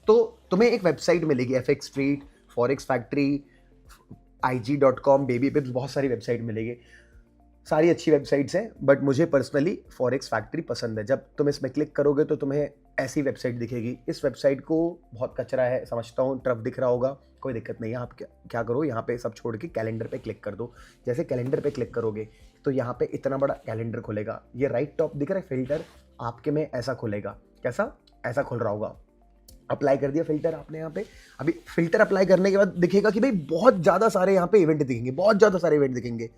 A: तो तुम्हें एक वेबसाइट मिलेगी, FX street, forex factory, IG.com, baby पिप्स, बहुत सारी वेबसाइट मिलेगी, सारी अच्छी वेबसाइट्स हैं, बट मुझे पर्सनली फॉरेक्स फैक्ट्री पसंद है। जब तुम इसमें क्लिक करोगे तो तुम्हें ऐसी वेबसाइट दिखेगी। इस वेबसाइट को बहुत कचरा है समझता हूँ, टफ दिख रहा होगा, कोई दिक्कत नहीं है। आप क्या करो, यहाँ पे सब छोड़ के कैलेंडर पे क्लिक कर दो। जैसे कैलेंडर पे क्लिक करोगे तो यहाँ पे इतना बड़ा कैलेंडर खुलेगा। ये राइट टॉप दिख रहा है फिल्टर, आपके में ऐसा खुलेगा। कैसा? ऐसा खुल रहा होगा। अप्लाई कर दिया फिल्टर आपने यहाँ पे। अभी फिल्टर अप्लाई करने के बाद दिखेगा कि भाई बहुत ज़्यादा सारे यहाँ पे इवेंट दिखेंगे, बहुत ज़्यादा सारे इवेंट दिखेंगे।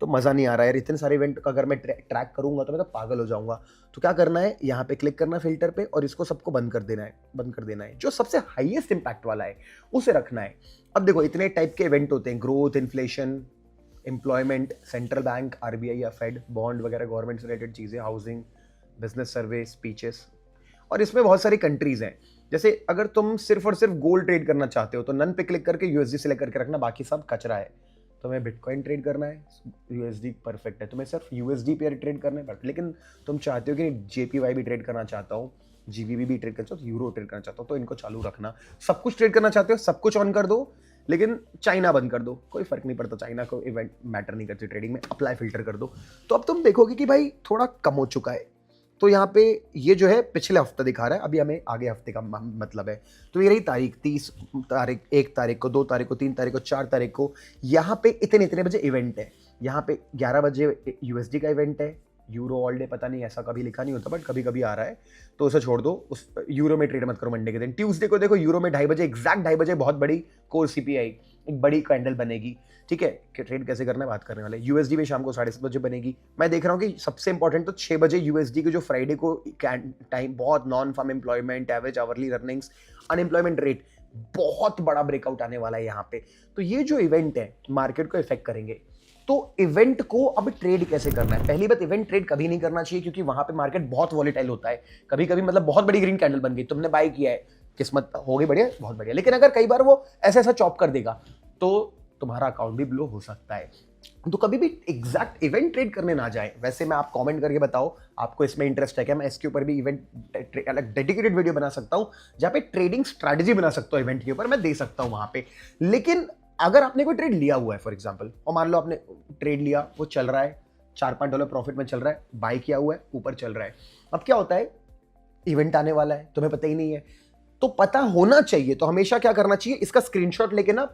A: तो मज़ा नहीं आ रहा है यार, इतने सारे इवेंट का अगर मैं ट्रैक करूंगा तो मैं तो पागल हो जाऊंगा। तो क्या करना है, यहाँ पे क्लिक करना फिल्टर पे और इसको सबको बंद कर देना है, बंद कर देना है। जो सबसे हाईएस्ट इंपैक्ट वाला है उसे रखना है। अब देखो इतने टाइप के इवेंट होते हैं, growth, inflation, employment, central bank, RBI या फेड, बॉन्ड वगैरह, गवर्नमेंट से रिलेटेड चीज़ें, हाउसिंग, बिजनेस सर्वे, स्पीचेस, और इसमें बहुत सारी कंट्रीज हैं। जैसे अगर तुम सिर्फ और सिर्फ गोल्ड ट्रेड करना चाहते हो तो नन पे क्लिक करके USD सेलेक्ट करके रखना, बाकी सब कचरा है। तुम्हें बिटकॉइन ट्रेड करना है, USD परफेक्ट है। तुम्हें सिर्फ USD पेयर ट्रेड करना है, लेकिन तुम चाहते हो कि JPY भी ट्रेड करना चाहता हूँ, GBP भी ट्रेड करना चाहता हूँ, यूरो ट्रेड करना चाहता हूँ, तो इनको चालू रखना। सब कुछ ट्रेड करना चाहते हो, सब कुछ ऑन कर दो, लेकिन चाइना बंद कर दो, कोई फर्क नहीं पड़ता, चाइना को इवेंट मैटर नहीं करती ट्रेडिंग में। अप्लाई फिल्टर कर दो। तो अब तुम देखोगे कि भाई थोड़ा कम हो चुका है। तो यहाँ पे ये जो है पिछले हफ्ते दिखा रहा है, अभी हमें आगे हफ्ते का मतलब है। तो ये रही तारीख, 30 तारीख, 1 तारीख को, 2 तारीख को, 3 तारीख को, 4 तारीख को। यहाँ पे इतने इतने बजे इवेंट है। यहाँ पे 11 बजे USD का इवेंट है, यूरो ऑल डे पता नहीं, ऐसा कभी लिखा नहीं होता, बट कभी कभी आ रहा है, तो उसे छोड़ दो। उस यूरो में ट्रेड मत करो मंडे के दिन। ट्यूसडे को देखो यूरो में 2:30 बजे, एग्जैक्ट 2:30 बजे बहुत बड़ी कोर CPI, एक बड़ी कैंडल बनेगी। ठीक है, कि ट्रेड कैसे करना है बात करने वाले। USD में शाम को 7:30 बजे बनेगी। मैं देख रहा हूँ कि सबसे इंपॉर्टेंट तो 6 बजे USD के जो फ्राइडे को टाइम, बहुत non farm employment, average hourly earnings, unemployment rate, बहुत बड़ा ब्रेकआउट आने वाला है यहाँ पे। तो ये जो इवेंट है मार्केट को इफेक्ट करेंगे। तो इवेंट को अब ट्रेड कैसे करना है? पहली बात, इवेंट ट्रेड कभी नहीं करना चाहिए, क्योंकि वहां पे मार्केट बहुत वॉलेटाइल होता है। कभी कभी मतलब बहुत बड़ी ग्रीन कैंडल बन गई, तुमने बाय किया है, किस्मत हो गई बढ़िया, बहुत बढ़िया। लेकिन अगर कई बार वो ऐसा ऐसा चॉप कर देगा तो तुम्हारा अकाउंट भी ब्लो हो सकता है। तो कभी भी एग्जैक्ट इवेंट ट्रेड करने ना जाए। वैसे मैं आप कमेंट करके बताओ आपको इसमें इंटरेस्ट है क्या? मैं इसके ऊपर भी इवेंट अलग डेडिकेटेड वीडियो बना सकता हूं, जहां पे ट्रेडिंग स्ट्रैटेजी बना सकता हूं, इवेंट के ऊपर मैं दे सकता हूं वहां पे। लेकिन अगर आपने कोई ट्रेड लिया हुआ है फॉर एग्जांपल, और मान लो आपने ट्रेड लिया, वो चल रहा है, $4-5 प्रॉफिट में चल रहा है, बाय किया हुआ है, ऊपर चल रहा है। अब क्या होता है, इवेंट आने वाला है, तुम्हें पता ही नहीं है, तो पता होना चाहिए। तो हमेशा क्या करना चाहिए, इसका स्क्रीनशॉट लेके ना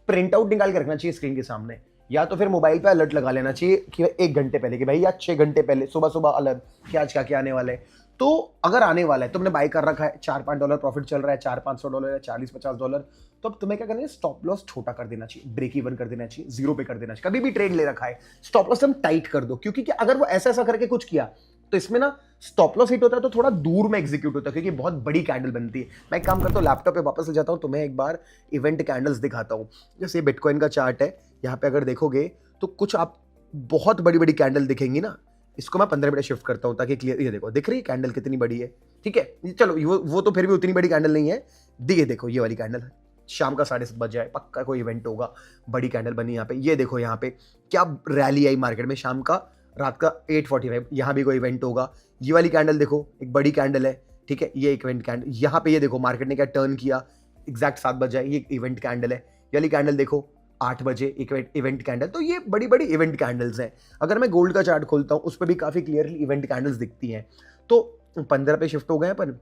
A: प्रिंट आउट निकाल के रखना चाहिए स्क्रीन के सामने, या तो फिर मोबाइल पे अलर्ट लगा लेना चाहिए कि 1 घंटे पहले, कि भाई या 6 घंटे पहले सुबह सुबह अलर्ट कि आज क्या क्या आने वाला है। तो अगर आने वाला है, तुमने बाय कर रखा है, $4-5 प्रॉफिट चल रहा है, $400-500 या $40-50, तो अब तुम्हें क्या करना है, स्टॉप लॉस छोटा कर देना चाहिए, ब्रेक इवन कर देना चाहिए, 0 पे कर देना चाहिए। कभी भी ट्रेड ले रखा है, स्टॉप लॉस तुम टाइट कर दो, क्योंकि अगर वो ऐसा ऐसा करके कुछ किया तो इसमें ना स्टॉप लॉस हिट होता है तो थोड़ा दूर में एग्जीक्यूट होता है, क्योंकि बहुत बड़ी कैंडल बनती है। मैं एक काम करता हूँ, लैपटॉप पे वापस ले जाता हूँ, तुम्हें एक बार इवेंट कैंडल्स दिखाता हूँ। जैसे बिटकॉइन का चार्ट है, यहाँ पे अगर देखोगे तो कुछ आप बहुत बड़ी बड़ी कैंडल दिखेंगी ना। इसको मैं 15 मिनट शिफ्ट करता हूँ ताकि क्लियर, ये देखो दिख रही है कैंडल कितनी बड़ी है। ठीक है, चलो वो तो फिर भी उतनी बड़ी कैंडल नहीं है। ये देखो ये वाली कैंडल शाम का 7:30 बजे है, पक्का कोई इवेंट होगा, बड़ी कैंडल बनी यहाँ पे। ये देखो यहाँ पे क्या रैली आई मार्केट में शाम का, रात का 8:45, यहाँ भी कोई इवेंट होगा। ये वाली कैंडल देखो, एक बड़ी कैंडल है। ठीक है, ये एक इवेंट कैंडल, यहाँ पे ये देखो मार्केट ने क्या टर्न किया, एग्जैक्ट 7 बजे है, ये इवेंट कैंडल है। ये वाली कैंडल देखो 8 बजे, एक इवेंट कैंडल। तो ये बड़ी बड़ी इवेंट कैंडल्स हैं। अगर मैं गोल्ड का चार्ट खोलता हूँ उस पर भी काफी क्लियरली इवेंट कैंडल्स दिखती हैं। तो 15 पे शिफ्ट हो गए अपन।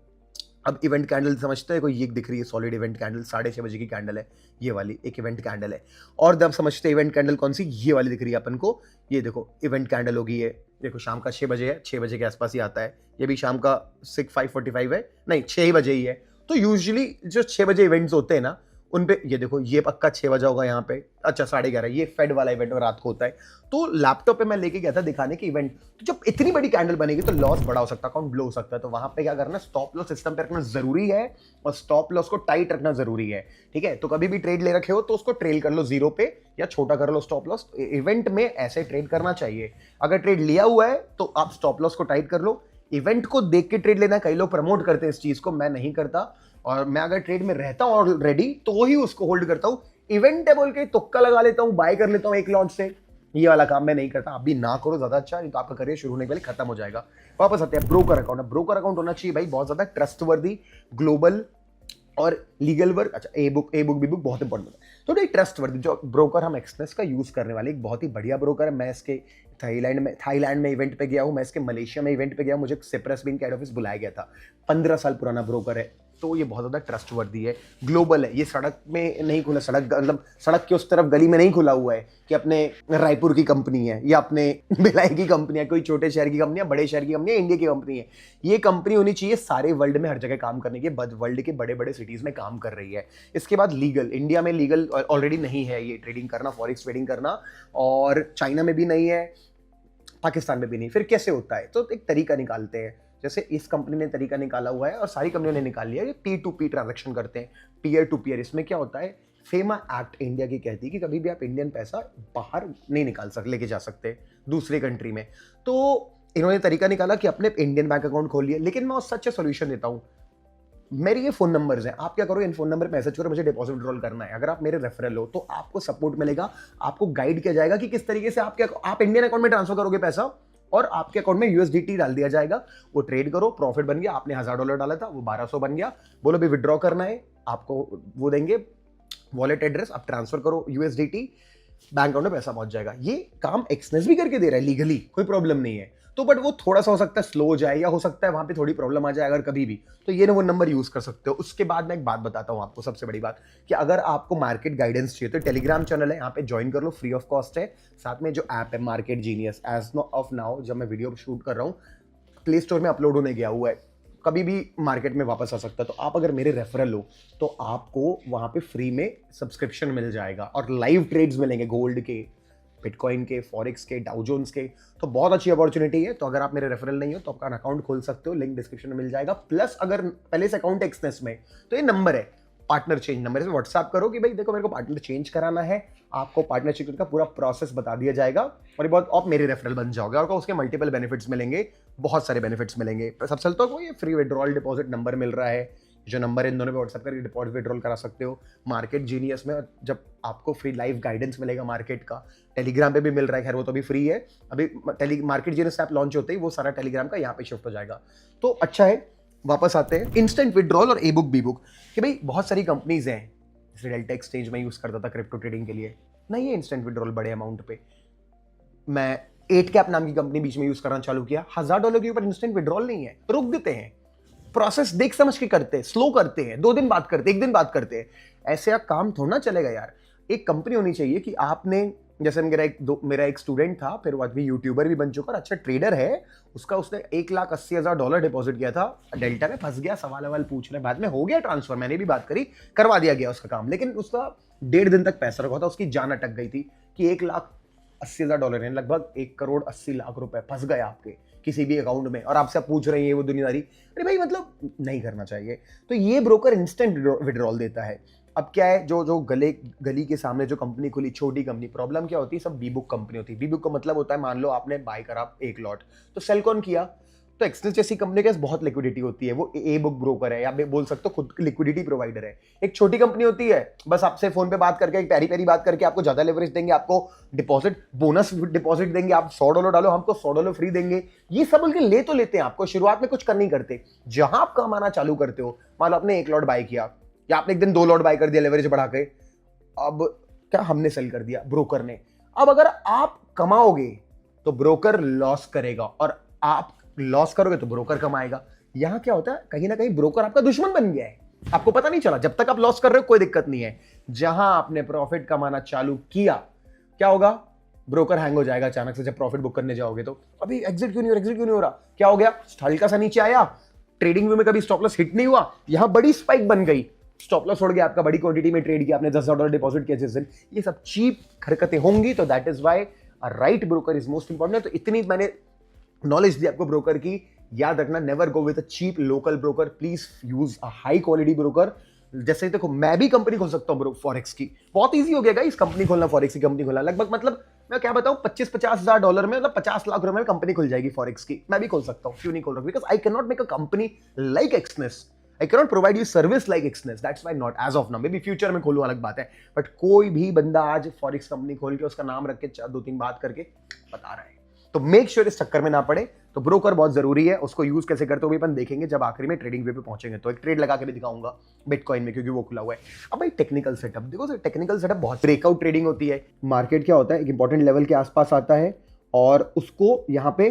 A: अब इवेंट कैंडल समझते हैं, कोई ये दिख रही है सॉलिड इवेंट कैंडल, 6:30 बजे की कैंडल है, ये वाली एक इवेंट कैंडल है। और जब समझते हैं इवेंट कैंडल कौन सी, ये वाली दिख रही है अपन को, ये देखो इवेंट कैंडल होगी ये। देखो शाम का 6 बजे है, 6 बजे के आसपास ही आता है। ये भी शाम का 5:45 है, नहीं 6 बजे ही है। तो यूजुअली जो 6 बजे इवेंट्स होते हैं ना, उन पे ये देखो, ये पक्का 6 बजा होगा यहाँ पे। अच्छा 11:30, ये फेड वाला इवेंट रात को होता है। तो लैपटॉप पे मैं लेके गया था दिखाने की इवेंट। तो जब इतनी बड़ी कैंडल बनेगी तो लॉस बड़ा हो सकता है, अकाउंट ब्लो हो सकता है। तो वहां पे क्या करना, स्टॉप लॉस सिस्टम पे रखना जरूरी है, और स्टॉप लॉस को टाइट रखना जरूरी है। ठीक है, तो कभी भी ट्रेड ले रखे हो तो उसको ट्रेल कर लो 0 पे, या छोटा कर लो स्टॉप लॉस। इवेंट में ऐसे ट्रेड करना चाहिए। अगर ट्रेड लिया हुआ है तो आप स्टॉप लॉस को टाइट कर लो। इवेंट को देख के ट्रेड लेना, कई लोग प्रमोट करते हैं इस चीज को, मैं नहीं करता। और मैं अगर ट्रेड में रहता हूं ऑलरेडी तो ही उसको होल्ड करता हूं। इवेंट है बोल के तुक्का लगा लेता हूं, बाय कर लेता हूं एक लॉट से, ये वाला काम मैं नहीं करता, आप भी ना करो, ज्यादा अच्छा, नहीं तो आपका करियर शुरू होने के पहले खत्म हो जाएगा। वापस आते हैं ब्रोकर अकाउंट। ब्रोकर अकाउंट होना चाहिए भाई बहुत ज्यादा ट्रस्टवर्दी, ग्लोबल और लीगल वर्क। अच्छा, ए बुक बी बुक बहुत इंपॉर्टेंट है। तो नहीं, ट्रस्टवर्दी जो ब्रोकर हम एक्सनेस का यूज करने वाले, एक बहुत ही बढ़िया ब्रोकर है। मैं इसके थाईलैंड में इवेंट पे गया हूँ, मैं इसके मलेशिया में इवेंट पे गया, मुझे सिप्रस बैंक के हेड ऑफिस बुलाया गया था। 15 साल पुराना ब्रोकर है, तो ये बहुत ज्यादा ट्रस्टवर्दी है, ग्लोबल है। ये सड़क में नहीं खुला, मतलब सड़क के उस तरफ गली में नहीं खुला हुआ है कि अपने रायपुर की कंपनी है या अपने भिलाई की कंपनी है, कोई छोटे शहर की कंपनी है, बड़े शहर की कंपनी है, इंडिया की कंपनी है। ये कंपनी होनी चाहिए सारे वर्ल्ड में हर जगह काम करने की, वर्ल्ड के बड़े बड़े सिटीज में काम कर रही है। इसके बाद लीगल, इंडिया में लीगल ऑलरेडी नहीं है ये ट्रेडिंग करना, फॉरेक्स ट्रेडिंग करना, और चाइना में भी नहीं है, पाकिस्तान में भी नहीं। फिर कैसे होता है, तो एक तरीका निकालते हैं। जैसे इस कंपनी ने तरीका निकाला हुआ है और सारी कंपनियों ने निकाल लिया है, P2P ट्रांजैक्शन करते हैं, पीयर टू पीयर। इसमें क्या होता है, फेमा एक्ट इंडिया की कहती है कि कभी भी आप इंडियन पैसा बाहर नहीं निकाल सकते, लेके जा सकते दूसरी कंट्री में। तो इन्होंने तरीका निकाला कि अपने इंडियन बैंक अकाउंट खोलिए, लेकिन मैं उससे अच्छा सोल्यूशन देता हूँ। मेरे ये फोन नंबर्स हैं, आप क्या करो, इन फोन नंबर पे मैसेज करो, मुझे डिपॉजिट विड्रॉल करना है। अगर आप मेरे रेफरल हो तो आपको सपोर्ट मिलेगा, आपको गाइड किया जाएगा कि किस तरीके से आप इंडियन अकाउंट में ट्रांसफर करोगे पैसा, और आपके अकाउंट में यूएसडीटी डाल दिया जाएगा। वो ट्रेड करो, प्रॉफिट बन गया, आपने $1000 डाला था, वो 1200 बन गया। बोलो भी विड्रॉ करना है, आपको वो देंगे वॉलेट एड्रेस, आप ट्रांसफर करो यूएसडीटी, बैंक अकाउंट में पैसा पहुंच जाएगा। ये काम एक्सनेस भी करके दे रहा है लीगली, कोई प्रॉब्लम नहीं है। तो बट वो थोड़ा सा हो सकता है स्लो हो जाए, या हो सकता है वहां पे थोड़ी प्रॉब्लम आ जाए अगर कभी भी, तो ये ना वो नंबर यूज कर सकते हो। उसके बाद मैं एक बात बताता हूं आपको, सबसे बड़ी बात, कि अगर आपको मार्केट गाइडेंस चाहिए तो टेलीग्राम चैनल है, यहाँ पे ज्वाइन कर लो, फ्री ऑफ कॉस्ट है। साथ में जो ऐप है market genius, as of now जब मैं वीडियो शूट कर रहा हूँ प्ले स्टोर में अपलोड होने गया हुआ है, कभी भी मार्केट में वापस आ सकता है। तो आप अगर मेरे रेफरल हो तो आपको वहां पे फ्री में सब्सक्रिप्शन मिल जाएगा, और लाइव ट्रेड्स मिलेंगे, गोल्ड के, बिटकॉइन के, फॉरेक्स के, डाउ जोन्स के। तो बहुत अच्छी अपॉर्चुनिटी है। तो अगर आप मेरे रेफरल नहीं हो तो आपका अकाउंट खोल सकते हो, लिंक डिस्क्रिप्शन में मिल जाएगा। प्लस अगर पहले से अकाउंट एक्सनेस में, तो ये नंबर है पार्टनर चेंज नंबर, से व्हाट्सएप करो कि भाई देखो मेरे को पार्टनर चेंज कराना है, आपको पार्टनरशिप का पूरा प्रोसेस बता दिया जाएगा, और ये बहुत आप मेरे रेफरल बन जाओगे, और उसके मल्टीपल बेनिफिट्स मिलेंगे, बहुत सारे बेनिफिट्स मिलेंगे। सबसे तो ये फ्री विड्रॉल डिपॉजिट नंबर मिल रहा है, जो नंबर इन दोनों पे व्हाट्सएप करके डिपॉजिट विड्रॉल करा सकते हो। मार्केट जीनियस में जब आपको फ्री लाइव गाइडेंस मिलेगा मार्केट का, टेलीग्राम पे भी मिल रहा है, खैर वो तो अभी फ्री है। अभी मार्केट जीनियस ऐप लॉन्च होते ही वो सारा टेलीग्राम का यहाँ पे शिफ्ट हो जाएगा, तो अच्छा है। वापस आते हैं इंस्टेंट विड्रॉल और ए बुक बी बुक, कि भाई बहुत सारी कंपनीज हैं, जैसे डेल्टा एक्सचेंज में यूज करता था क्रिप्टो ट्रेडिंग के लिए, नहीं है इंस्टेंट विड्रॉल बड़े अमाउंट पे। मैं 8 कैप नाम की कंपनी बीच में यूज करना चालू किया, $1000 के ऊपर इंस्टेंट विड्रॉल नहीं है, रोक देते हैं। प्रोसेस देख समझ के करते हैं, स्लो करते हैं, 2 दिन बात करते हैं, 1 दिन बात करते हैं। ऐसे आप काम थोड़ा चलेगा यार। एक कंपनी होनी चाहिए कि आपने, जैसे मेरा एक स्टूडेंट था, फिर वो आदमी यूट्यूबर भी बन चुका और अच्छा ट्रेडर है, उसने $1,80,000 डिपॉजिट किया था डेल्टा में, फंस गया, सवाल पूछ रहे, बाद में हो गया ट्रांसफर, मैंने भी बात करी, करवा दिया गया उसका काम, लेकिन उसका 1.5 दिन तक पैसा रखा था, उसकी जान अटक गई थी कि $1,80,000 यानी लगभग 1,80,00,000 रुपए फंस गए आपके किसी भी अकाउंट में, और आपसे आप पूछ रहे हैं वो दुनियादारी। अरे भाई मतलब नहीं करना चाहिए। तो ये ब्रोकर इंस्टेंट विड्रॉल देता है। अब क्या है, जो गली के सामने जो कंपनी खुली, छोटी कंपनी, प्रॉब्लम क्या होती है, सब बी बुक कंपनी होती है। बी बुक का मतलब होता है, मान लो आपने बाय करा 1 लॉट, तो सेल कौन किया, तो एक्सनेस जैसी कंपनी के पास बहुत लिक्विडिटी होती है, वो ए बुक ब्रोकर है, या बोल सकते हो खुद की लिक्विडिटी प्रोवाइडर है। एक छोटी कंपनी होती है, बस आपसे फोन पे बात करके, एक प्यारी बात करके आपको ज्यादा लेवरेज देंगे, आपको डिपॉजिट बोनस डिपॉजिट देंगे, आप $100 डालो, हमको $100 फ्री देंगे। ये सब उनके ले तो लेते हैं आपको, शुरुआत में कुछ कर नहीं करते। जहां आप कमाना चालू करते हो, मान लो आपने 1 लॉट बाय किया, या आपने एक दिन 2 लॉट बाय कर दिया लेवरेज बढ़ा के, अब क्या हमने सेल कर दिया, ब्रोकर ने। अब अगर आप कमाओगे तो ब्रोकर लॉस करेगा, और आप लॉस करोगे तो ब्रोकर कमाएगा। यहां क्या होता है, कहीं ना कहीं ब्रोकर आपका दुश्मन बन गया है, आपको पता नहीं चला। जब तक आप लॉस कर रहे हो कोई दिक्कत नहीं है, जहां आपने प्रॉफिट कमाना चालू किया, क्या होगा, ब्रोकर हैंग हो जाएगा अचानक से। जब प्रॉफिट बुक करने जाओगे तो अभी एग्जिट क्यों नहीं हो रहा, क्या हो गया, हल्का सा नीचे आया, ट्रेडिंग व्यू में कभी स्टॉप लॉस हिट नहीं हुआ, यहां बड़ी स्पाइक बन गई, स्टॉप लॉस छोड़ गया आपका, बड़ी क्वांटिटी में ट्रेड किया आपने, $10,000 डिपॉजिट किया जिस दिन। ये सब चीप हरकतें होंगी, तो that is why a right broker is most important. तो इतनी मैंने नॉलेज दी आपको ब्रोकर की, याद रखना, never go with a cheap local broker, please use a high quality broker. जैसे देखो, मैं भी कंपनी खोल सकता हूँ फॉरेक्स की, बहुत इजी हो गया गाइस कंपनी खोलना, फॉरेक्स की कंपनी खोलना। लगभग मतलब मैं क्या बताऊं, $25,000 में, मतलब 50 लाख रुपए में कंपनी खुल जाएगी फॉरेक्स की। मैं भी खोल सकता हूं, क्यों नहीं खोल रहा, because I can not make a company like Exness. I can not provide you service like Exness, that's why not as of now, maybe future में खोलूं अलग बात है, बट कोई भी बंदा आज फॉरेक्स कंपनी खोल के उसका नाम रख के 2-3 बात करके बता रहा है। तो मेक श्योर इस चक्कर में ना पड़े। तो ब्रोकर बहुत जरूरी है, उसको यूज कैसे करते हो भी अपन देखेंगे जब आखिरी में ट्रेडिंग वे पे पहुंचेंगे। तो एक ट्रेड लगा के भी दिखाऊंगा बिटकॉइन में, क्योंकि वो खुला हुआ है। अब भाई टेक्निकल सेटअप देखो सर, टेक्निकल सेटअप बहुत ब्रेकआउट ट्रेडिंग होती है। मार्केट क्या होता है, एक इंपॉर्टेंट लेवल के आसपास आता है और उसको यहाँ पे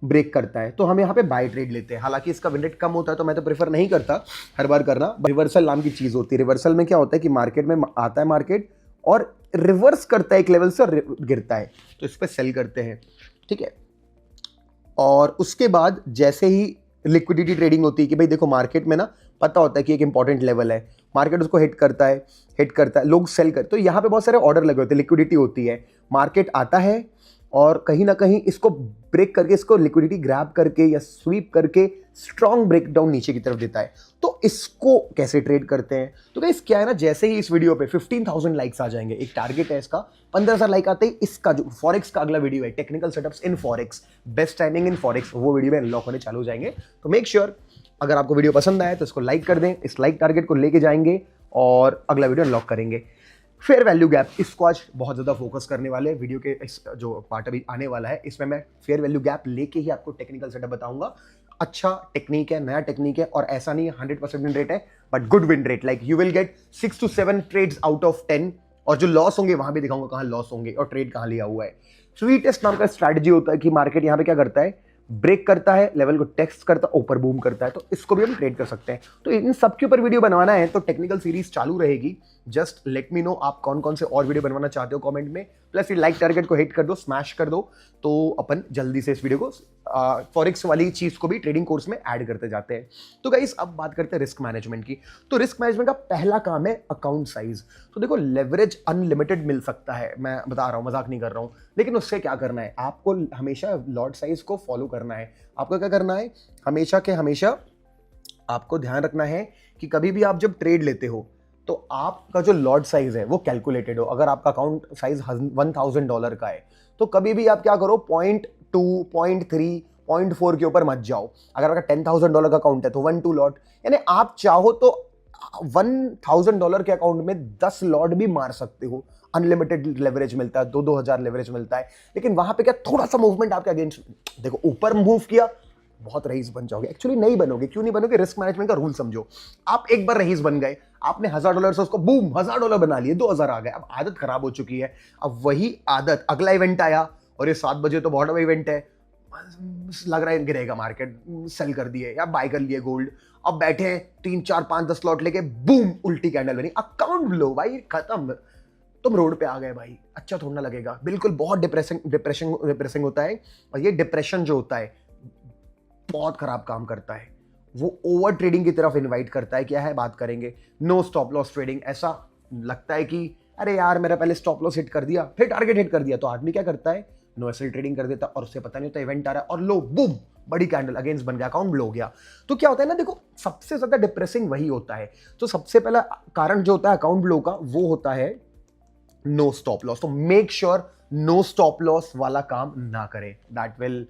A: ब्रेक करता है, तो हम यहाँ पे बाय ट्रेड लेते हैं। हालांकि इसका विन रेट कम होता है, तो मैं तो प्रेफर नहीं करता हर बार करना। रिवर्सल नाम की चीज होती है। रिवर्सल में क्या होता है कि मार्केट में आता है मार्केट और रिवर्स करता है एक लेवल से और गिरता है, तो इस पर सेल करते हैं, ठीक है। और उसके बाद जैसे ही लिक्विडिटी ट्रेडिंग होती है कि भाई देखो मार्केट में ना पता होता है कि एक इंपॉर्टेंट लेवल है, मार्केट उसको हिट करता है, लोग सेल करते, तो यहाँ पे बहुत सारे ऑर्डर लगे होते हैं, लिक्विडिटी होती है, मार्केट आता है और कहीं ना कहीं इसको ब्रेक करके, इसको लिक्विडिटी ग्रैब करके या स्वीप करके स्ट्रॉन्ग ब्रेकडाउन नीचे की तरफ देता है। तो इसको कैसे ट्रेड करते हैं, तो गाइस क्या है ना, जैसे ही इस वीडियो पे 15,000 लाइक्स आ जाएंगे, एक टारगेट है इसका, 15,000 लाइक आते ही इसका जो फॉरेक्स का अगला वीडियो है, टेक्निकल सेटअप्स इन फॉरेक्स, बेस्ट टाइमिंग इन फॉरेक्स, वो वीडियो में अनलॉक होने चालू हो जाएंगे। तो मेक श्योर अगर आपको वीडियो पसंद आए तो इसको लाइक कर दें, इस लाइक टारगेट को लेके जाएंगे और अगला वीडियो अनलॉक करेंगे। फेयर वैल्यू गैप, इसको आज बहुत ज़्यादा फोकस करने वाले वीडियो के इस जो पार्ट अभी आने वाला है, इसमें मैं फेयर वैल्यू गैप लेके ही आपको टेक्निकल सेटअप बताऊंगा। अच्छा टेक्निक है, नया टेक्निक है, और ऐसा नहीं है 100% विन रेट है, but good win rate, like you will get 6 to 7 trades out of 10, और जो लॉस होंगे वहां भी दिखाऊंगा कहाँ लॉस होंगे और ट्रेड कहाँ लिया हुआ है। स्वीटेस्ट नाम का स्ट्रैटेजी होता है कि मार्केट यहाँ पे क्या करता है, ब्रेक करता है, लेवल को टेस्ट करता है, ऊपर बूम करता है, तो इसको भी हम ट्रेड कर सकते हैं। तो इन सब के ऊपर वीडियो बनवाना है तो टेक्निकल सीरीज चालू रहेगी। जस्ट लेट मी नो आप कौन कौन से और वीडियो बनवाना चाहते हो कमेंट में, प्लस ये लाइक टारगेट को हिट कर दो, स्मैश कर दो, तो अपन जल्दी से इस वीडियो को फॉरेक्स वाली चीज को भी ट्रेडिंग कोर्स में ऐड करते जाते हैं। तो गाइस अब बात करते हैं रिस्क मैनेजमेंट की। तो रिस्क मैनेजमेंट का पहला काम है अकाउंट साइज। तो देखो लेवरेज अनलिमिटेड मिल सकता है, मैं बता रहा हूँ, मजाक नहीं कर रहा हूँ, लेकिन उससे क्या करना है, आपको हमेशा लॉट साइज को फॉलो करना है। आपको क्या करना है, हमेशा के हमेशा आपको ध्यान रखना है कि कभी भी आप जब ट्रेड लेते हो तो आपका जो लॉट साइज है वो कैलकुलेटेड हो। अगर आपका अकाउंट साइज $1,000 का है तो कभी भी आप क्या करो, 0.2, 0.3, 0.4 के ऊपर मत जाओ। अगर आपका $10,000 का अकाउंट है तो 1-2 लॉट, यानी आप चाहो तो $1,000 के अकाउंट में 10 लॉट भी मार सकते हो। अनलिमिटेड लेवरेज मिलता है, 2-2 हजार लेवरेज मिलता है, लेकिन वहां पे क्या थोड़ा सा मूवमेंट आपके अगेंस्ट, देखो ऊपर मूव किया बहुत रईस बन जाओगे। एक्चुअली नहीं बनोगे, क्यों नहीं बनोगे, रिस्क मैनेजमेंट का रूल समझो। आप एक बार रईस बन गए, आपने $1,000 से उसको बूम $1,000 बना लिए, 2,000 आ गए, अब आदत खराब हो चुकी है। अब वही आदत, अगला इवेंट आया और ये 7 बजे तो बहुत बड़ा इवेंट है, लग रहा है गिरेगा मार्केट, सेल कर दिए या बाय कर लिए गोल्ड, अब बैठे 3, 4, 5, 10 लॉट लेके बूम उल्टी कैंडल बनी, अकाउंट लो भाई, खत्म, तुम रोड पे आ गए भाई, अच्छा थोड़ा ना लगेगा। बिल्कुल बहुत डिप्रेसिंग होता है, और ये डिप्रेशन जो होता है बहुत खराब काम करता है, वो ओवर ट्रेडिंग की तरफ इनवाइट करता है। क्या है, बात करेंगे नो स्टॉप लॉस ट्रेडिंग। ऐसा लगता है कि अरे यार मेरा पहले स्टॉप लॉस हिट कर दिया, फिर टारगेट हिट कर दिया, तो आदमी क्या करता है, नो एसएल ट्रेडिंग कर देता और उससे पता नहीं होता इवेंट आ रहा है और लो बूम बड़ी कैंडल अगेंस्ट बन गया, अकाउंट ब्लो हो गया। तो क्या होता है ना, देखो सबसे ज्यादा डिप्रेसिंग वही होता है। तो सबसे पहला कारण जो होता है अकाउंट ब्लो का, वो होता है नो स्टॉप लॉस। तो make sure no stop loss वाला काम ना करें, that will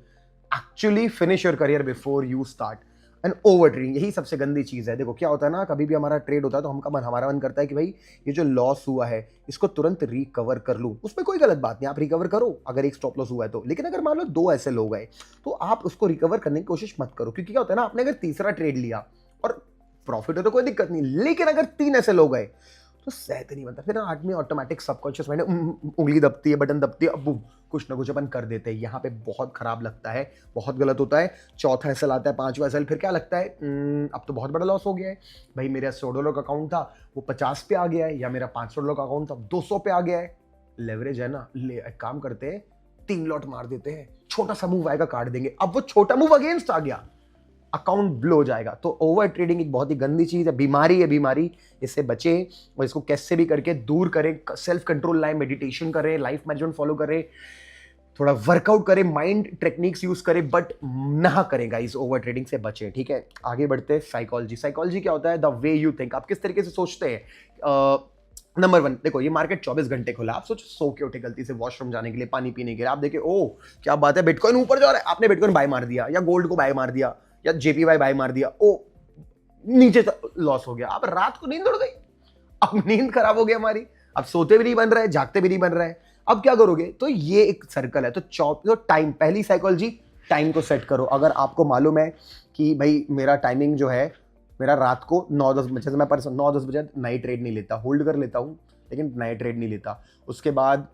A: actually finish your career before you start. And over trading यही सबसे गंदी चीज है। देखो क्या होता है ना, कभी भी हमारा ट्रेड होता है तो हमारा मन करता है कि भाई ये जो लॉस हुआ है इसको तुरंत रिकवर कर लूं। उसमें कोई गलत बात नहीं, आप रिकवर करो अगर एक स्टॉप लॉस हुआ है तो, लेकिन अगर मान लो 2 ऐसे लोग गए तो आप उसको रिकवर करने की कोशिश मत करो, क्योंकि क्या होता है ना, आपने अगर तीसरा ट्रेड लिया और प्रॉफिट हो तो कोई दिक्कत नहीं, लेकिन अगर 3 ऐसे लोग गए तो सहते नहीं बनता, फिर ना आदमी ऑटोमेटिक सबकॉन्शियस माइंड उंगली दबती है, बटन दबती है, अब कुछ ना कुछ अपन कर देते हैं। यहाँ पे बहुत खराब लगता है, बहुत गलत होता है। चौथा एसएल आता है, 5वां एसएल, फिर क्या लगता है अब तो बहुत बड़ा लॉस हो गया है भाई, मेरा $100 का अकाउंट था वो 50 पे आ गया है, या मेरा $500 का अकाउंट था 200 पे आ गया है। लेवरेज है ना, एक काम करते हैं 3 लॉट मार देते हैं, छोटा सा मूव आएगा काट देंगे, अब वो छोटा मूव अगेंस्ट आ गया, अकाउंट ब्लो हो जाएगा। तो ओवर ट्रेडिंग एक बहुत ही गंदी चीज है, बीमारी है, बीमारी, इससे बचें और इसको कैसे भी करके दूर करें। सेल्फ कंट्रोल लाएं, मेडिटेशन करें, लाइफ मैनेजमेंट फॉलो करें, थोड़ा वर्कआउट करें, माइंड टेक्निक्स यूज करें, बट ना करें गाइस, ओवर ट्रेडिंग से बचें, ठीक है। आगे बढ़ते हैं साइकोलॉजी। साइकोलॉजी क्या होता है, द वे यू थिंक, आप किस तरीके से सोचते हैं। नंबर 1 देखो, ये मार्केट 24 घंटे खुला, आप सोचो सो के उठे गलती से वॉशरूम जाने के लिए, पानी पीने के लिए, आप देखे ओ क्या बात है बिटकॉइन ऊपर जा रहा है, आपने बिटकॉइन बाय मार दिया, या गोल्ड को बाय मार दिया, या जेपीवाई बाय मार दिया, ओ नीचे लॉस हो गया, अब रात को नींद उड़ गई, अब नींद खराब हो गई हमारी, अब सोते भी नहीं बन रहा है, जागते भी नहीं बन रहा है, अब क्या करोगे? तो ये एक सर्कल है। तो टाइम, पहली साइकोलॉजी, टाइम को सेट करो। अगर आपको मालूम है कि भाई मेरा टाइमिंग जो है, मेरा रात को 9-10 बजे से, मैं 9-10 बजे नाइट ट्रेड नहीं लेता, होल्ड कर लेता हूँ लेकिन नाइट ट्रेड नहीं लेता। उसके बाद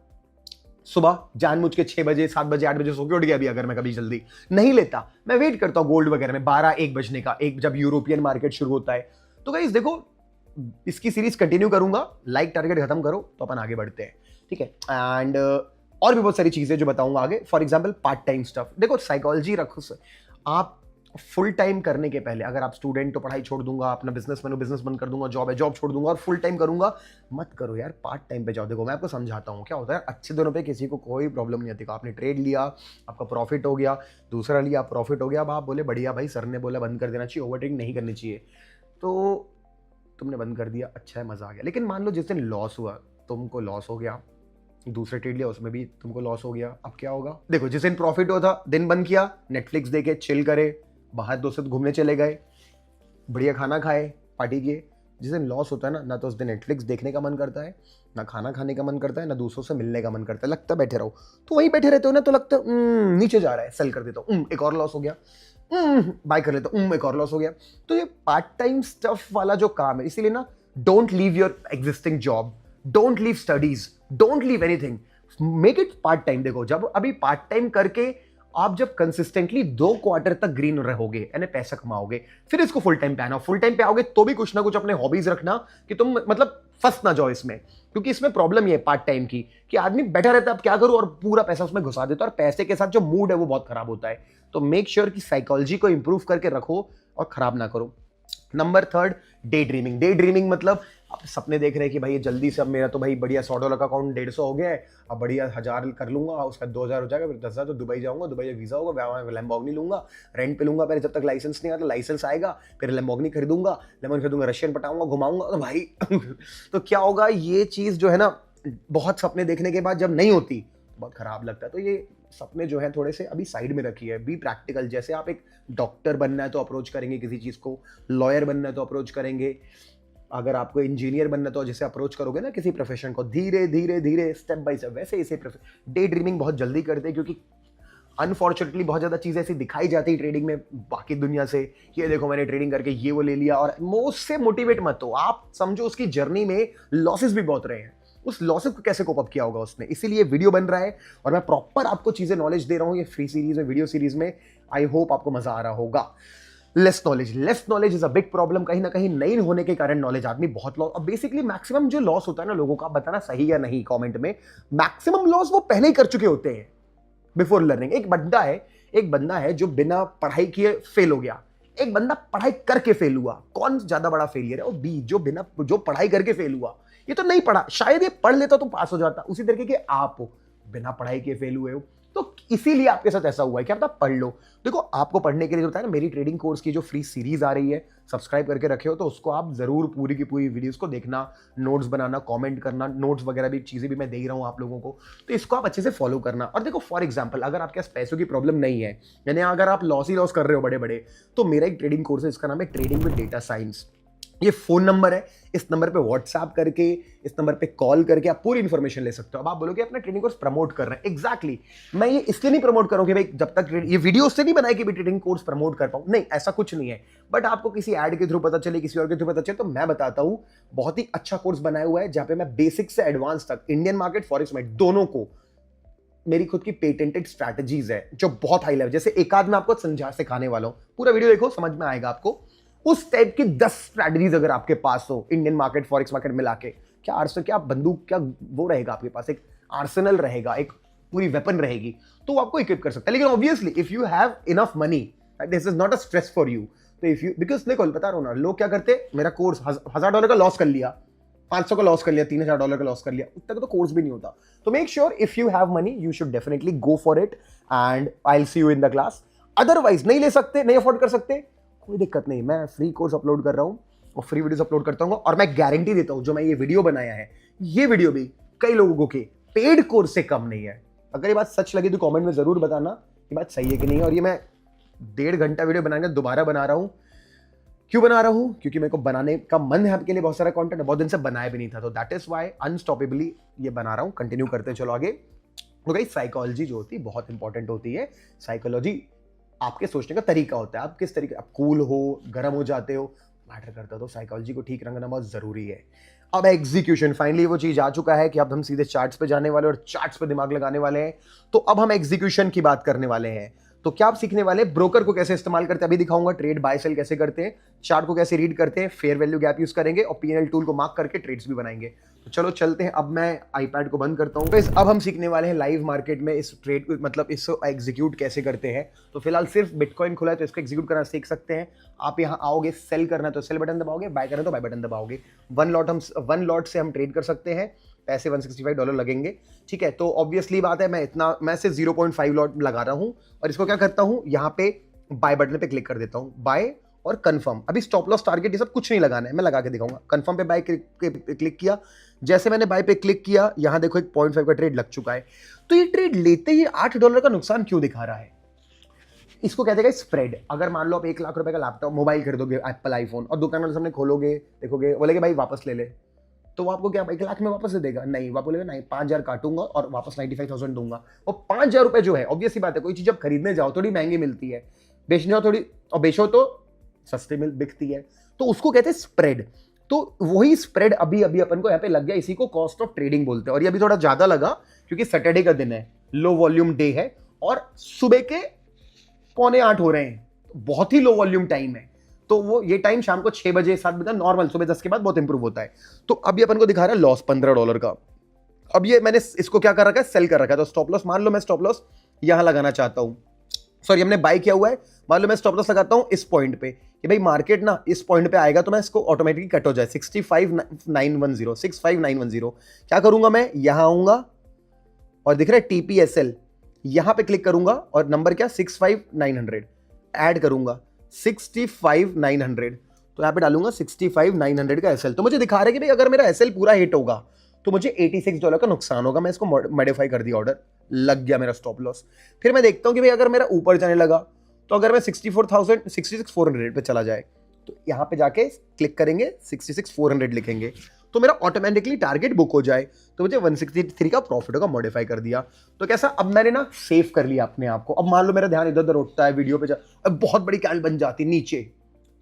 A: सुबह जानबूझ के 6 बजे 7 बजे 8 बजे सो के उठ गया भी, अगर मैं कभी जल्दी नहीं लेता, मैं वेट करता हूँ गोल्ड वगैरह में 12-1 बजने का, एक जब यूरोपियन मार्केट शुरू होता है। तो गाइस देखो, इसकी सीरीज कंटिन्यू करूंगा, लाइक टारगेट खत्म करो तो अपन आगे बढ़ते हैं, ठीक है? एंड और भी बहुत सारी चीजें जो बताऊंगा आगे, for example part time stuff. देखो साइकोलॉजी रखो, आप फुल टाइम करने के पहले, अगर आप स्टूडेंट तो पढ़ाई छोड़ दूंगा, अपना बिजनेसमैन हो बिजनेस बंद कर दूंगा, जॉब है जॉब छोड़ दूंगा और फुल टाइम करूंगा, मत करो यार, पार्ट टाइम पे जाओ। देखो मैं आपको समझाता हूँ क्या होता है, अच्छे दिनों पे किसी को कोई प्रॉब्लम नहीं आती। आपने ट्रेड लिया, आपका प्रॉफिट हो गया, दूसरा लिया, प्रॉफिट हो गया, अब आप बोले बढ़िया भाई, सर ने बोला बंद कर देना चाहिए, ओवर ट्रेडिंग नहीं करनी चाहिए, तो तुमने बंद कर दिया, अच्छा है, मजा आ गया। लेकिन मान लो जिस दिन लॉस हुआ, तुमको लॉस हो गया, दूसरे ट्रेड लिया उसमें भी तुमको लॉस हो गया, अब क्या होगा? देखो जिस दिन प्रॉफिट हुआ था, दिन बंद किया, नेटफ्लिक्स देखे, चिल करे, बाहर दोस्तों घूमने चले गए, बढ़िया खाना खाए, पार्टी किए। जिस दिन लॉस होता है ना तो उस दिन नेटफ्लिक्स देखने का मन करता है, ना खाना खाने का मन करता है, ना दूसरों से मिलने का मन करता है, लगता है बैठे रहो। तो वहीं बैठे रहते हो ना, तो लगता है नीचे जा रहा है, सेल कर देता हूँ, एक और लॉस हो गया, बाय कर लेता हूँ, एक और लॉस हो गया। तो ये पार्ट टाइम स्टफ वाला जो काम है, इसीलिए ना, don't leave your existing job, don't leave studies, don't leave anything, make it part time. देखो जब अभी पार्ट टाइम करके आप जब कंसिस्टेंटली 2 क्वार्टर तक ग्रीन रहोगे यानी पैसा कमाओगे, फिर इसको फुल टाइम पे आना। फुल टाइम पे आओगे तो भी कुछ ना कुछ अपने हॉबीज रखना कि तुम मतलब फंस ना जाओ इसमें, क्योंकि इसमें प्रॉब्लम ये है पार्ट टाइम की कि आदमी बैठा रहता है, अब क्या करूं, और पूरा पैसा उसमें घुसा देता है, और पैसे के साथ जो मूड है वो बहुत खराब होता है। तो मेक श्योर कि साइकोलॉजी को इंप्रूव करके रखो और खराब ना करो। Number 3, day dreaming. Day dreaming मतलब आप सपने देख रहे हैं कि भाई ये जल्दी से, अब मेरा तो भाई बढ़िया $100 का अकाउंट 150 हो गया है, अब बढ़िया 1000 कर लूंगा, उसका 2000 हो जाएगा, फिर 10,000 तो दुबई जाऊंगा, दुबई में वीजा होगा, वहाँ लैम्बोर्गिनी लूंगा, रेंट पे लूंगा, पहले जब तक लाइसेंस नहीं आता, लाइसेंस आएगा, फिर लैम्बोर्गिनी खरीदूंगा, रशियन पटाऊंगा, घुमाऊंगा, तो भाई तो क्या होगा, ये चीज जो है ना, बहुत सपने देखने के बाद जब नहीं होती बहुत खराब लगता है। तो ये सपने जो है थोड़े से अभी साइड में रखिए, बी प्रैक्टिकल। जैसे आप एक डॉक्टर बनना है तो अप्रोच करेंगे किसी चीज को, लॉयर बनना है तो अप्रोच करेंगे, अगर आपको इंजीनियर बनना तो जैसे अप्रोच करोगे ना किसी प्रोफेशन को, धीरे धीरे धीरे स्टेप बाय स्टेप, वैसे इसे डे ड्रीमिंग बहुत जल्दी करते हैं, क्योंकि अनफॉर्चुनेटली बहुत ज्यादा चीजें ऐसी दिखाई जाती है ट्रेडिंग में बाकी दुनिया से, ये देखो मैंने ट्रेडिंग करके ये वो ले लिया, और उससे मोटिवेट मत हो, आप समझो उसकी जर्नी में लॉसेस भी बहुत रहे हैं, उस लॉसेस को कैसे कोप अप किया होगा उसने, इसीलिए वीडियो बन रहा है और मैं प्रॉपर आपको चीजें नॉलेज दे रहा हूं ये फ्री सीरीज में, वीडियो सीरीज में। आई होप आपको मजा आ रहा होगा। Less knowledge is a big problem. कहीं ना कहीं नहीं होने के कारण नॉलेज आदमी बहुत लॉस, और बेसिकली मैक्सिमम जो लॉस होता है ना लोगों का, बताना सही या नहीं कमेंट में, मैक्सिमम लॉस वो पहले ही कर चुके होते हैं बिफोर लर्निंग। एक बंदा है जो बिना पढ़ाई किए फेल हो गया, एक बंदा पढ़ाई करके फेल हुआ, कौन ज्यादा बड़ा फेलियर है? वो बी, जो पढ़ाई करके फेल हुआ। ये तो नहीं पढ़ा, शायद ये पढ़ लेता तो पास हो जाता। उसी तरीके के आप हो, बिना पढ़ाई के फेल हुए हो, तो इसीलिए आपके साथ ऐसा हुआ है कि आप पढ़ लो। देखो आपको पढ़ने के लिए बताया ना, मेरी ट्रेडिंग कोर्स की जो फ्री सीरीज आ रही है, सब्सक्राइब करके रखे हो तो उसको आप जरूर पूरी की पूरी वीडियोस को देखना, नोट्स बनाना, कमेंट करना, नोट्स वगैरह भी चीजें भी मैं दे ही रहा हूं आप लोगों को, तो इसको आप अच्छे से फॉलो करना। और देखो फॉर एग्जांपल, अगर आपके पास पैसों की प्रॉब्लम नहीं है, यानी अगर आप लॉस ही लॉस कर रहे हो बड़े बड़े, तो मेरा एक ट्रेडिंग कोर्स है, इसका नाम है ट्रेडिंग विद डेटा साइंस। ये फोन नंबर है, इस नंबर पे व्हाट्सएप करके, इस नंबर पे कॉल करके आप पूरी इंफॉर्मेशन ले सकते हो। अब आप बोलोगे अपना ट्रेडिंग कोर्स प्रमोट कर रहे हैं, एग्जैक्टली मैं ये इसलिए नहीं प्रमोट करूं कि भाई जब तक ये वीडियो उससे नहीं बनाई कि भी ट्रेडिंग कोर्स प्रमोट कर पाऊं, नहीं ऐसा कुछ नहीं है। बट आपको किसी ऐड के थ्रू पता चले, किसी और के थ्रू पता चले, तो मैं बताता हूं, बहुत ही अच्छा कोर्स बनाया हुआ है जहां पे मैं बेसिक से एडवांस तक, इंडियन मार्केट फॉरेक्स मार्केट दोनों को, मेरी खुद की पेटेंटेड स्ट्रैटेजीज है जो बहुत हाई लेवल, जैसे एक आध मैं आपको समझा सिखाने वाला हूं, पूरा वीडियो देखो समझ में आएगा आपको। उस टाइप की 10 स्ट्रैटेजीज अगर आपके पास हो, इंडियन मार्केट फॉरेक्स मार्केट मिला के, क्या आर्सेनल, क्या बंदूक, क्या वो रहेगा आपके पास, एक आर्सेनल रहेगा, एक पूरी वेपन रहेगी, तो आपको इक्विप कर सकता है। लेकिन obviously if you have enough money, this is not a stress for you. तो इफ यू, बिकॉज देखो बता रहा हूं ना, लोग क्या करते, मेरा कोर्स $1000 का लॉस कर लिया, 500 का लॉस कर लिया, $3000 का लॉस कर लिया, उतना तो कोर्स भी नहीं होता। तो make sure if you have money you should definitely go for it, and I will see you in the class. Otherwise नहीं ले सकते, नहीं अफोर्ड कर सकते, कोई दिक्कत नहीं, मैं फ्री कोर्स अपलोड कर रहा हूं और फ्री वीडियोस अपलोड करता हूं, और मैं गारंटी देता हूं जो मैं ये वीडियो बनाया है, ये वीडियो भी कई लोगों के पेड कोर्स से कम नहीं है। अगर ये बात सच लगी तो कमेंट में जरूर बताना ये बात सही है कि नहीं है। और ये मैं 1.5 घंटा वीडियो बनाने दोबारा बना रहा हूं, क्यों बना रहा हूं? क्योंकि मेरे को बनाने का मन है आपके लिए, बहुत सारा कंटेंट बहुत दिन से बनाया भी नहीं था, तो दैट इज व्हाई अनस्टॉपेबली ये बना रहा हूं। कंटिन्यू करते हैं, चलो आगे। तो गाइस साइकोलॉजी जो होती है बहुत इंपॉर्टेंट होती है। साइकोलॉजी आपके सोचने का तरीका होता है, आप किस तरीके, आप कूल हो, गर्म हो जाते हो, मैटर करता है। तो साइकोलॉजी को ठीक रखना बहुत जरूरी है। अब एग्जीक्यूशन, फाइनली वो चीज आ चुका है कि अब हम सीधे चार्ट्स पे जाने वाले और चार्ट्स पे दिमाग लगाने वाले हैं। तो अब हम एग्जीक्यूशन की बात करने वाले हैं। तो क्या आप सीखने वाले, ब्रोकर को कैसे इस्तेमाल करते हैं अभी दिखाऊंगा, ट्रेड बाय सेल कैसे करते हैं, चार्ट को कैसे रीड करते हैं, फेयर वैल्यू गैप यूज करेंगे और पीएनएल टूल को मार्क करके ट्रेड्स भी बनाएंगे। तो चलो चलते हैं, अब मैं आईपैड को बंद करता हूं। तो अब हम सीखने वाले हैं लाइव मार्केट में इस ट्रेड, मतलब इसको एग्जीक्यूट कैसे करते हैं। तो फिलहाल सिर्फ बिटकॉइन खुला है तो इसको एग्जीक्यूट करना सीख सकते हैं। आप यहाँ आओगे, सेल करना तो सेल बटन दबाओगे, बाय करना तो बाय बटन दबाओगे। वन लॉट से हम ट्रेड कर सकते हैं, पैसे $165 लगेंगे, ठीक है। तो ऑब्वियसली बात है, मैं सिर्फ 0.5 लॉट लगा रहा हूं और इसको क्या करता हूं, यहां पे बाय बटन पे क्लिक कर देता हूं, बाय और कंफर्म। अभी स्टॉप लॉस टारगेट ये सब कुछ नहीं लगाना है, मैं लगा के दिखाऊंगा। कंफर्म पे बाय क्लिक किया, जैसे मैंने बाय पे क्लिक किया, यहां देखो एक 0.5 का ट्रेड लग चुका है। तो ये ट्रेड लेते ही $8 का नुकसान क्यों दिखा रहा है? इसको कहते हैं स्प्रेड। अगर मान लो आप 1 लाख रुपए का लैपटॉप मोबाइल खरीदोगे, एप्पल आईफोन, और दुकान वाले सामने खोलोगे, देखोगे, बोलेगे भाई वापस ले ले, तो वो आपको क्या 1 लाख में वापस दे देगा? नहीं, वो बोलेगा नहीं, 5,000 काटूंगा और वापस 95,000 दूंगा। वो 5,000 रुपए जो है, ऑब्वियसली बात है, कोई चीज जब खरीदने जाओ थोड़ी महंगी मिलती है, बेचने जाओ थोड़ी, और बेचो तो सस्ते बिकती है, तो उसको कहते हैं स्प्रेड। तो वही स्प्रेड अभी अभी अपन को यहाँ पे लग गया, इसी को कॉस्ट ऑफ ट्रेडिंग बोलते हैं। और ये अभी थोड़ा ज्यादा लगा क्योंकि सैटरडे का दिन है, लो वॉल्यूम डे है और सुबह के 7:45 हो रहे हैं, बहुत ही लो वॉल्यूम टाइम है। तो वो ये टाइम शाम को 6 बजे 7 बजे नॉर्मल, सुबह 10 के बाद बहुत इंप्रूव होता है। तो अभी अपन को दिखा रहा है लॉस $15 का। अब ये मैंने इसको क्या कर रखा है, सेल कर रखा है। तो स्टॉप लॉस, मान लो मैं स्टॉप लॉस यहां लगाना चाहता हूं, सॉरी हमने बाय किया हुआ है, मान लो मैं स्टॉप लॉस लगाता हूं इस पॉइंट पे कि भाई मार्केट ना इस पॉइंट पे आएगा तो मैं इसको ऑटोमेटिकली कट हो जाए 65,910 क्या करूंगा, मैं यहां आऊंगा और दिख रहा है TPSL, यहां पे क्लिक करूंगा और नंबर क्या 65,900 ऐड करूंगा 65,900, तो यहां पे डालूंगा 65,900 का SL। तो मुझे दिखा रहा है कि भाई अगर मेरा SL पूरा हिट होगा तो मुझे $86 का नुकसान होगा। मैं इसको मॉडिफाई कर दिया, ऑर्डर लग गया मेरा स्टॉप लॉस। फिर मैं देखता हूं कि भाई अगर मेरा ऊपर जाने लगा, तो अगर मैं 66,400 पे चला जाए, तो यहां पे जाके क्लिक करेंगे 66,400 लिखेंगे, तो मेरा ऑटोमेटिकली टारगेट बुक हो जाए, तो मुझे 163 का प्रॉफिट होगा, मॉडिफाई कर दिया। तो कैसा, अब मैंने ना सेव कर लिया अपने आप को। अब मान लो मेरा ध्यान इधर उधर उठता है, वीडियो पे अब बहुत बड़ी कैंडल बन जाती नीचे,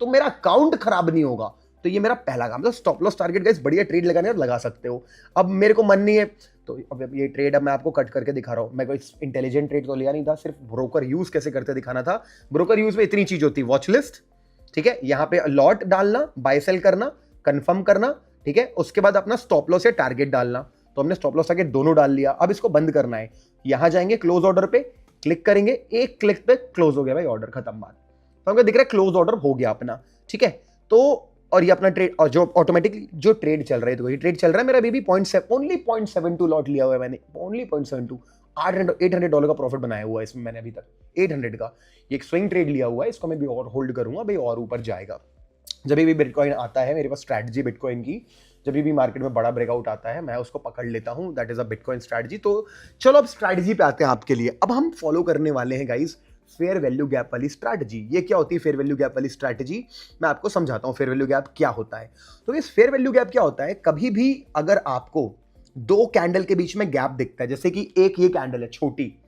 A: तो मेरा अकाउंट खराब नहीं होगा। तो ये मेरा पहला काम था। स्टॉप लॉस टारगेट गाइस बढ़िया ट्रेड लगाने और लगा सकते हो। अब मेरे को मन नहीं है, तो अब ये ट्रेड अब मैं आपको कट करके दिखा रहा हूं। मैं कोई इंटेलिजेंट ट्रेड तो लिया नहीं था, सिर्फ ब्रोकर यूज कैसे करते दिखाना था। ब्रोकर यूज में इतनी चीज होती है, वॉच लिस्ट, ठीक है, यहाँ पे लॉट डालना, बाय सेल करना, कंफर्म करना, ठीक है, उसके बाद अपना स्टॉप लॉस या टारगेट डालना। तो हमने स्टॉप लॉस टारगेट दोनों डाल लिया। अब इसको बंद करना है, यहां जाएंगे क्लोज ऑर्डर पे क्लिक करेंगे, एक क्लिक पे क्लोज हो गया भाई, ऑर्डर खत्म बात। तो हमको दिख रहा है क्लोज ऑर्डर हो गया अपना, ठीक है। तो और ये अपना ट्रेड, और जो ऑटोमेटिकली जो ट्रेड चल रहा है, तो वही ट्रेड चल रहा है मेरा। अभी भी ओनली 0.72 लॉट लिया हुआ है मैंने, ओनली 0.72, $800 का प्रॉफिट बनाया हुआ है इसमें मैंने अभी तक, 800 का। ये एक स्विंग ट्रेड लिया हुआ है, इसको मैं भी और होल्ड करूंगा भाई, और ऊपर जाएगा। जब भी बिटकॉइन आता है मेरे पास स्ट्रैटेजी बिटकॉइन की, जब भी मार्केट में बड़ा ब्रेकआउट आता है मैं उसको पकड़ लेता हूं, that is a bitcoin strategy. तो चलो अब स्ट्रैटेजी पे आते हैं आपके लिए। अब हम फॉलो करने वाले हैं गाइस फेयर वैल्यू गैप वाली स्ट्रैटेजी। ये क्या होती है फेयर वैल्यू गैप वाली स्ट्रैटेजी, मैं आपको समझाता हूं फेयर वैल्यू गैप क्या होता है। तो इस फेयर वैल्यू गैप क्या होता है, कभी भी अगर आपको 2 कैंडल के बीच में गैप दिखता है, जैसे कि एक ये कैंडल है छोटी,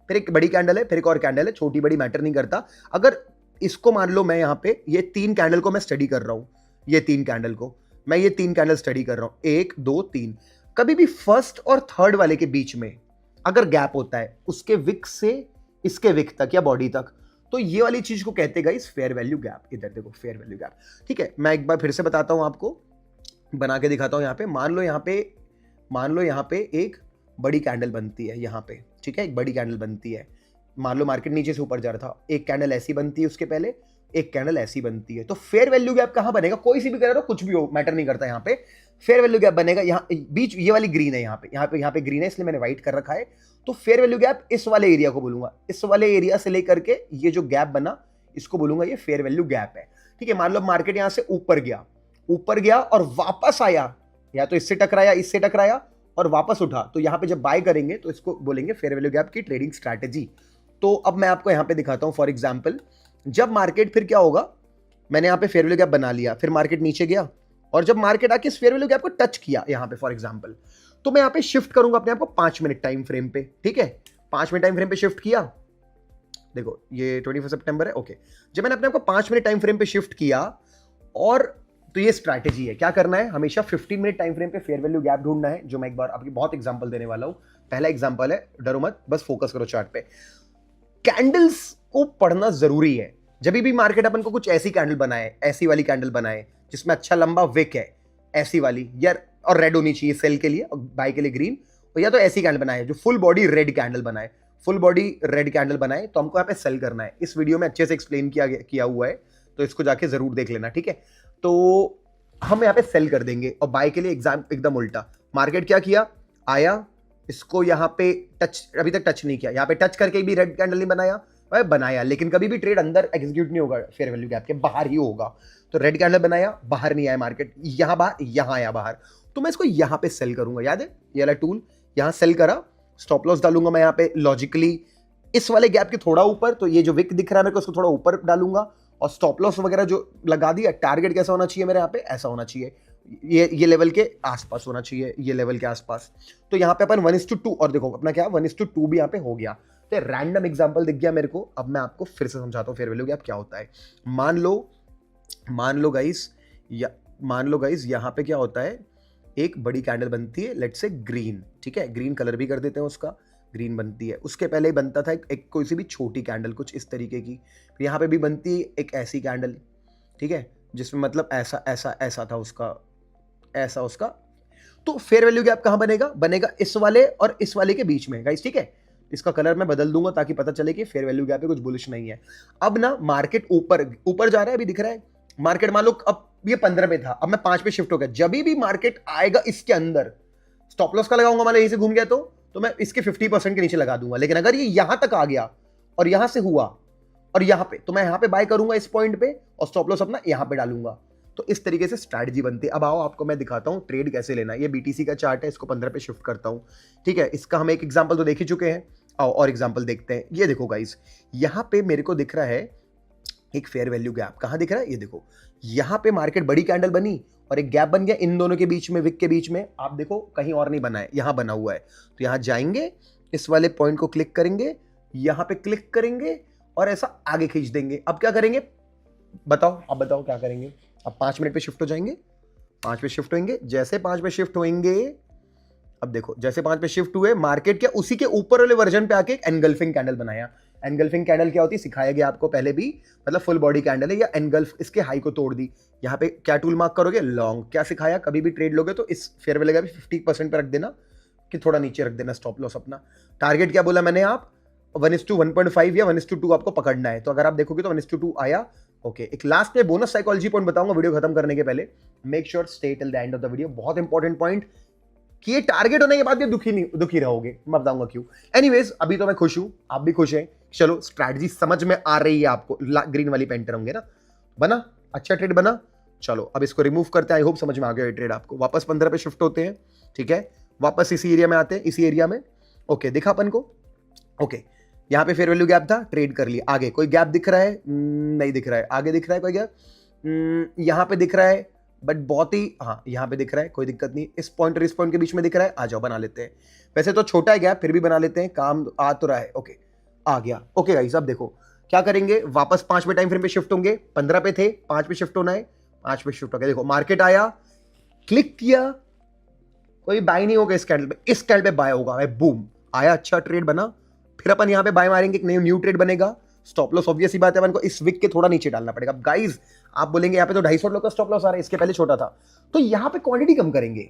A: फिर एक बड़ी कैंडल है, फिर एक और कैंडल है, छोटी बड़ी मैटर नहीं करता। अगर इसको मान लो मैं यहां पे ये 3 कैंडल को मैं स्टडी कर रहा हूं, ये 3 कैंडल को मैं ये 3 कैंडल स्टडी कर रहा हूं, 1 2 3, कभी भी फर्स्ट और थर्ड वाले के बीच में अगर गैप होता है उसके विक से इसके विक तक या बॉडी तक, तो ये वाली चीज को कहते हैं गाइस फेयर वैल्यू गैप। इधर देखो फेयर वैल्यू गैप, ठीक है। मैं एक बार फिर से बताता हूं आपको, बना के दिखाता हूं। यहां पे मान लो यहां पे एक बड़ी कैंडल बनती है यहां पे, ठीक है, एक बड़ी कैंडल बनती है। मान लो मार्केट नीचे से ऊपर जा रहा था, एक कैंडल ऐसी बनती है उसके पहले, एक कैंडल ऐसी बनती है। तो फेयर वैल्यू गैप कहां बनेगा, कोई सी भी कलर हो, कुछ भी हो, मैटर नहीं करता। यहां पे फेयर वैल्यू गैप बनेगा, यहाँ बीच ये वाली ग्रीन है, यहाँ पे ग्रीन है इसलिए मैंने व्हाइट कर रखा है। तो फेयर वैल्यू गैप इस वाले एरिया को बोलूंगा, इस वाले एरिया से लेकर के ये जो गैप बना इसको बोलूंगा ये फेयर वैल्यू गैप है, ठीक है। मान लो मार्केट यहां से ऊपर गया और वापस आया, या तो इससे टकराया और वापस उठा, तो यहां पे जब बाय करेंगे तो इसको बोलेंगे फेयर वैल्यू गैप की ट्रेडिंग स्ट्रैटेजी। तो अब मैं आपको यहां पे दिखाता हूं, फॉर एग्जांपल जब मार्केट फिर क्या होगा, मैंने यहाँ पे फेयर वैल्यू गैप बना लिया, फिर मार्केट नीचे गया और जब मार्केट आके इस फेयर वैल्यू गैप को टच किया यहाँ पे फॉर एग्जांपल, तो मैं यहाँ पे शिफ्ट करूंगा अपने आप को 5 मिनट टाइम फ्रेम पे, ठीक है। 5 मिनट टाइम फ्रेम पे शिफ्ट किया, देखो ये 21 सितंबर है, ओके। जब मैंने अपने आप को 5 मिनट टाइम फ्रेम पे शिफ्ट किया, और तो ये स्ट्रैटेजी है, क्या करना है, हमेशा 15 मिनट टाइम फ्रेम पे फेयर वैल्यू गैप ढूंढना है, जो मैं एक बार आपकी बहुत एग्जांपल देने वाला हूं। पहला एग्जांपल है, डरो मत, बस फोकस करो चार्ट पे। कैंडल्स को पढ़ना जरूरी है। जब भी मार्केट अपन को कुछ ऐसी कैंडल बनाए, ऐसी वाली कैंडल बनाए जिसमें अच्छा लंबा विक है, ऐसी वाली यार, और रेड होनी चाहिए सेल के लिए और बाय के लिए ग्रीन, और या तो ऐसी कैंडल बनाए जो फुल बॉडी रेड कैंडल बनाए, फुल बॉडी रेड कैंडल बनाए, तो हमको यहाँ पे सेल करना है। इस वीडियो में अच्छे से एक्सप्लेन किया हुआ है, तो इसको जाके जरूर देख लेना, ठीक है। तो हम यहाँ पे सेल कर देंगे और बाय के लिए एकदम उल्टा। मार्केट क्या किया, आया, इसको यहाँ पे टच, अभी तक टच नहीं किया, यहाँ पे टच करके भी रेड कैंडल नहीं बनाया, लेकिन कभी भी ट्रेड अंदर एग्जीक्यूट नहीं होगा, फेयर वैल्यू गैप के बाहर ही होगा। तो रेड कैंडल बनाया, बाहर नहीं आया मार्केट, यहाँ बाहर, यहाँ आया बाहर, तो मैं इसको यहाँ पे सेल करूंगा। याद है ये वाला टूल, यहाँ सेल करा, स्टॉप लॉस डालूंगा मैं यहाँ पे लॉजिकली इस वाले गैप के थोड़ा ऊपर, तो ये जो विक दिख रहा है मेरे को उसको थोड़ा ऊपर डालूंगा, और स्टॉप लॉस वगैरह जो लगा दिया। टारगेट कैसा होना चाहिए मेरे यहाँ पे, ऐसा होना चाहिए, ये लेवल के आसपास होना चाहिए, ये लेवल के आसपास। तो यहाँ पे अपन 1:2, और देखो अपना क्या 1:2 भी यहाँ पे हो गया। तो रैंडम एग्जांपल दिख गया मेरे को। अब मैं आपको फिर से समझाता हूँ फेयर वैल्यू गैप क्या होता है। मान लो गाइस यहाँ पे क्या होता है, एक बड़ी कैंडल बनती है, लेट्स से ग्रीन, ठीक है, ग्रीन कलर भी कर देते हैं उसका, ग्रीन बनती है। उसके पहले बनता था एक कोई सी भी छोटी कैंडल कुछ इस तरीके की, फिर यहाँ पे भी बनती है एक ऐसी कैंडल, ठीक है, जिसमें मतलब ऐसा था उसका, ऐसा उसका। तो फेयर वैल्यू गैप कहां बनेगा इस वाले और इस वाले के बीच में गाइस, ठीक है। इसका कलर मैं बदल दूंगा ताकि पता चले कि फेयर वैल्यू गैप पे कुछ बुलिश नहीं है। अब ना मार्केट ऊपर जा रहा है, अभी दिख रहा है मार्केट, मान लो अब ये 15 पे था, अब मैं 5 पे शिफ्ट हो गया। जब भी मार्केट आएगा इसके अंदर, स्टॉप लॉस का लगाऊंगा, मान लो यहीं से घूम गया तो मैं इसके 50% के नीचे लगा दूंगा। लेकिन अगर ये यहां तक आ गया और यहां से हुआ और यहां पे, तो मैं यहां पे बाय करूंगा इस पॉइंट पे और स्टॉप लॉस अपना यहां पे डालूंगा। तो इस तरीके से स्ट्रैटेजी बनती है। अब आओ आपको मैं दिखाता हूं ट्रेड कैसे लेना है। ये बीटीसी का चार्ट है, इसको 15 पे शिफ्ट करता हूं, ठीक है। इसका हम एक एग्जांपल तो देख ही चुके हैं, आओ और एग्जांपल देखते हैं। ये देखो गाइस, यहां पे मेरे को दिख रहा है एक फेयर वैल्यू गैप। कहां दिख रहा है, ये देखो, यहां पे मार्केट बड़ी कैंडल बनी और एक गैप बन गया इन दोनों के बीच में, विक के बीच में। आप देखो कहीं और नहीं बना है, यहां बना हुआ है। तो यहां जाएंगे, इस वाले पॉइंट को क्लिक करेंगे, यहां पे क्लिक करेंगे और ऐसा आगे खींच देंगे। अब क्या करेंगे बताओ, अब बताओ क्या करेंगे। अब 5 मिनट पे शिफ्ट हो जाएंगे, 5 पे शिफ्ट होंगे। जैसे 5 पे शिफ्ट होंगे, अब देखो जैसे 5 पे शिफ्ट हुए, मार्केट क्या उसी के ऊपर वाले वर्जन पे आके एनगल्फिंग कैंडल बनाया। एनगल्फिंग कैंडल क्या होती है सिखाया गया आपको पहले भी, मतलब फुल बॉडी कैंडल है या एनगल्फ, इसके हाई को तोड़ दी। यहाँ पे क्या टूल मार्क करोगे, लॉन्ग। क्या सिखाया, कभी भी ट्रेड लोगे तो इस फेयर वैल्यू का भी 50% पे रख देना, कि थोड़ा नीचे रख देना स्टॉप लॉस अपना। टारगेट क्या बोला मैंने, आप 1:1.5 या 1:2 आपको पकड़ना है। तो अगर आप देखोगे तो 1:2 आया, ओके। एक लास्ट में बोनस साइकोलॉजी पॉइंट बताऊंगा वीडियो खत्म करने के पहले, make sure stay till the end of the video. बहुत इंपॉर्टेंट पॉइंट, कि ये टारगेट होने के बाद भी दुखी रहोगे, मैं बताऊंगा क्यों। एनीवेज अभी तो मैं खुश हूं, आप भी खुश हैं। चलो स्ट्रैटेजी समझ में आ रही है आपको, ग्रीन वाली पेंटर होंगे ना, बना अच्छा ट्रेड बना। चलो अब इसको रिमूव करते हैं, आई होप समझ में आ गया ये ट्रेड आपको। वापस 15 पे शिफ्ट होते हैं, ठीक है, वापस इसी एरिया में आते हैं, इसी एरिया में, ओके। दिखा अपन को, ओके। यहाँ पे फेयर वैल्यू गैप था, ट्रेड कर लिया। आगे कोई गैप दिख रहा है, नहीं दिख रहा है। आगे दिख रहा है कोई गैप, यहाँ पे दिख रहा है, बट बहुत ही, हाँ यहाँ पे दिख रहा है, कोई दिक्कत नहीं। इस पॉइंट और इस पॉइंट के बीच में दिख रहा है, आ जाओ बना लेते हैं। वैसे तो छोटा है गैप, फिर भी बना लेते हैं, काम आ तो रहा है, ओके आ गया। ओके गाइस अब देखो क्या करेंगे, वापस 5 पे टाइम फ्रेम पे शिफ्ट होंगे। 15 पे थे, 5 पे शिफ्ट होना है, 5 पे शिफ्ट हो गया। देखो मार्केट आया, क्लिक किया, कोई बाय नहीं होगा इस कैंडल पे, इस कैंडल पे बाय होगा, बूम आया, अच्छा ट्रेड बना। फिर अपन यहाँ पे बाय मारेंगे, एक न्यू ट्रेड बनेगा। स्टॉप लॉस ऑब्वियस ही बात है, अपन को इस विक के थोड़ा नीचे डालना पड़ेगा। गाइस आप बोलेंगे यहाँ पे तो 250 लोग का स्टॉप लॉस आ रहा है, इसके पहले छोटा था, तो यहाँ पे क्वांटिटी कम करेंगे,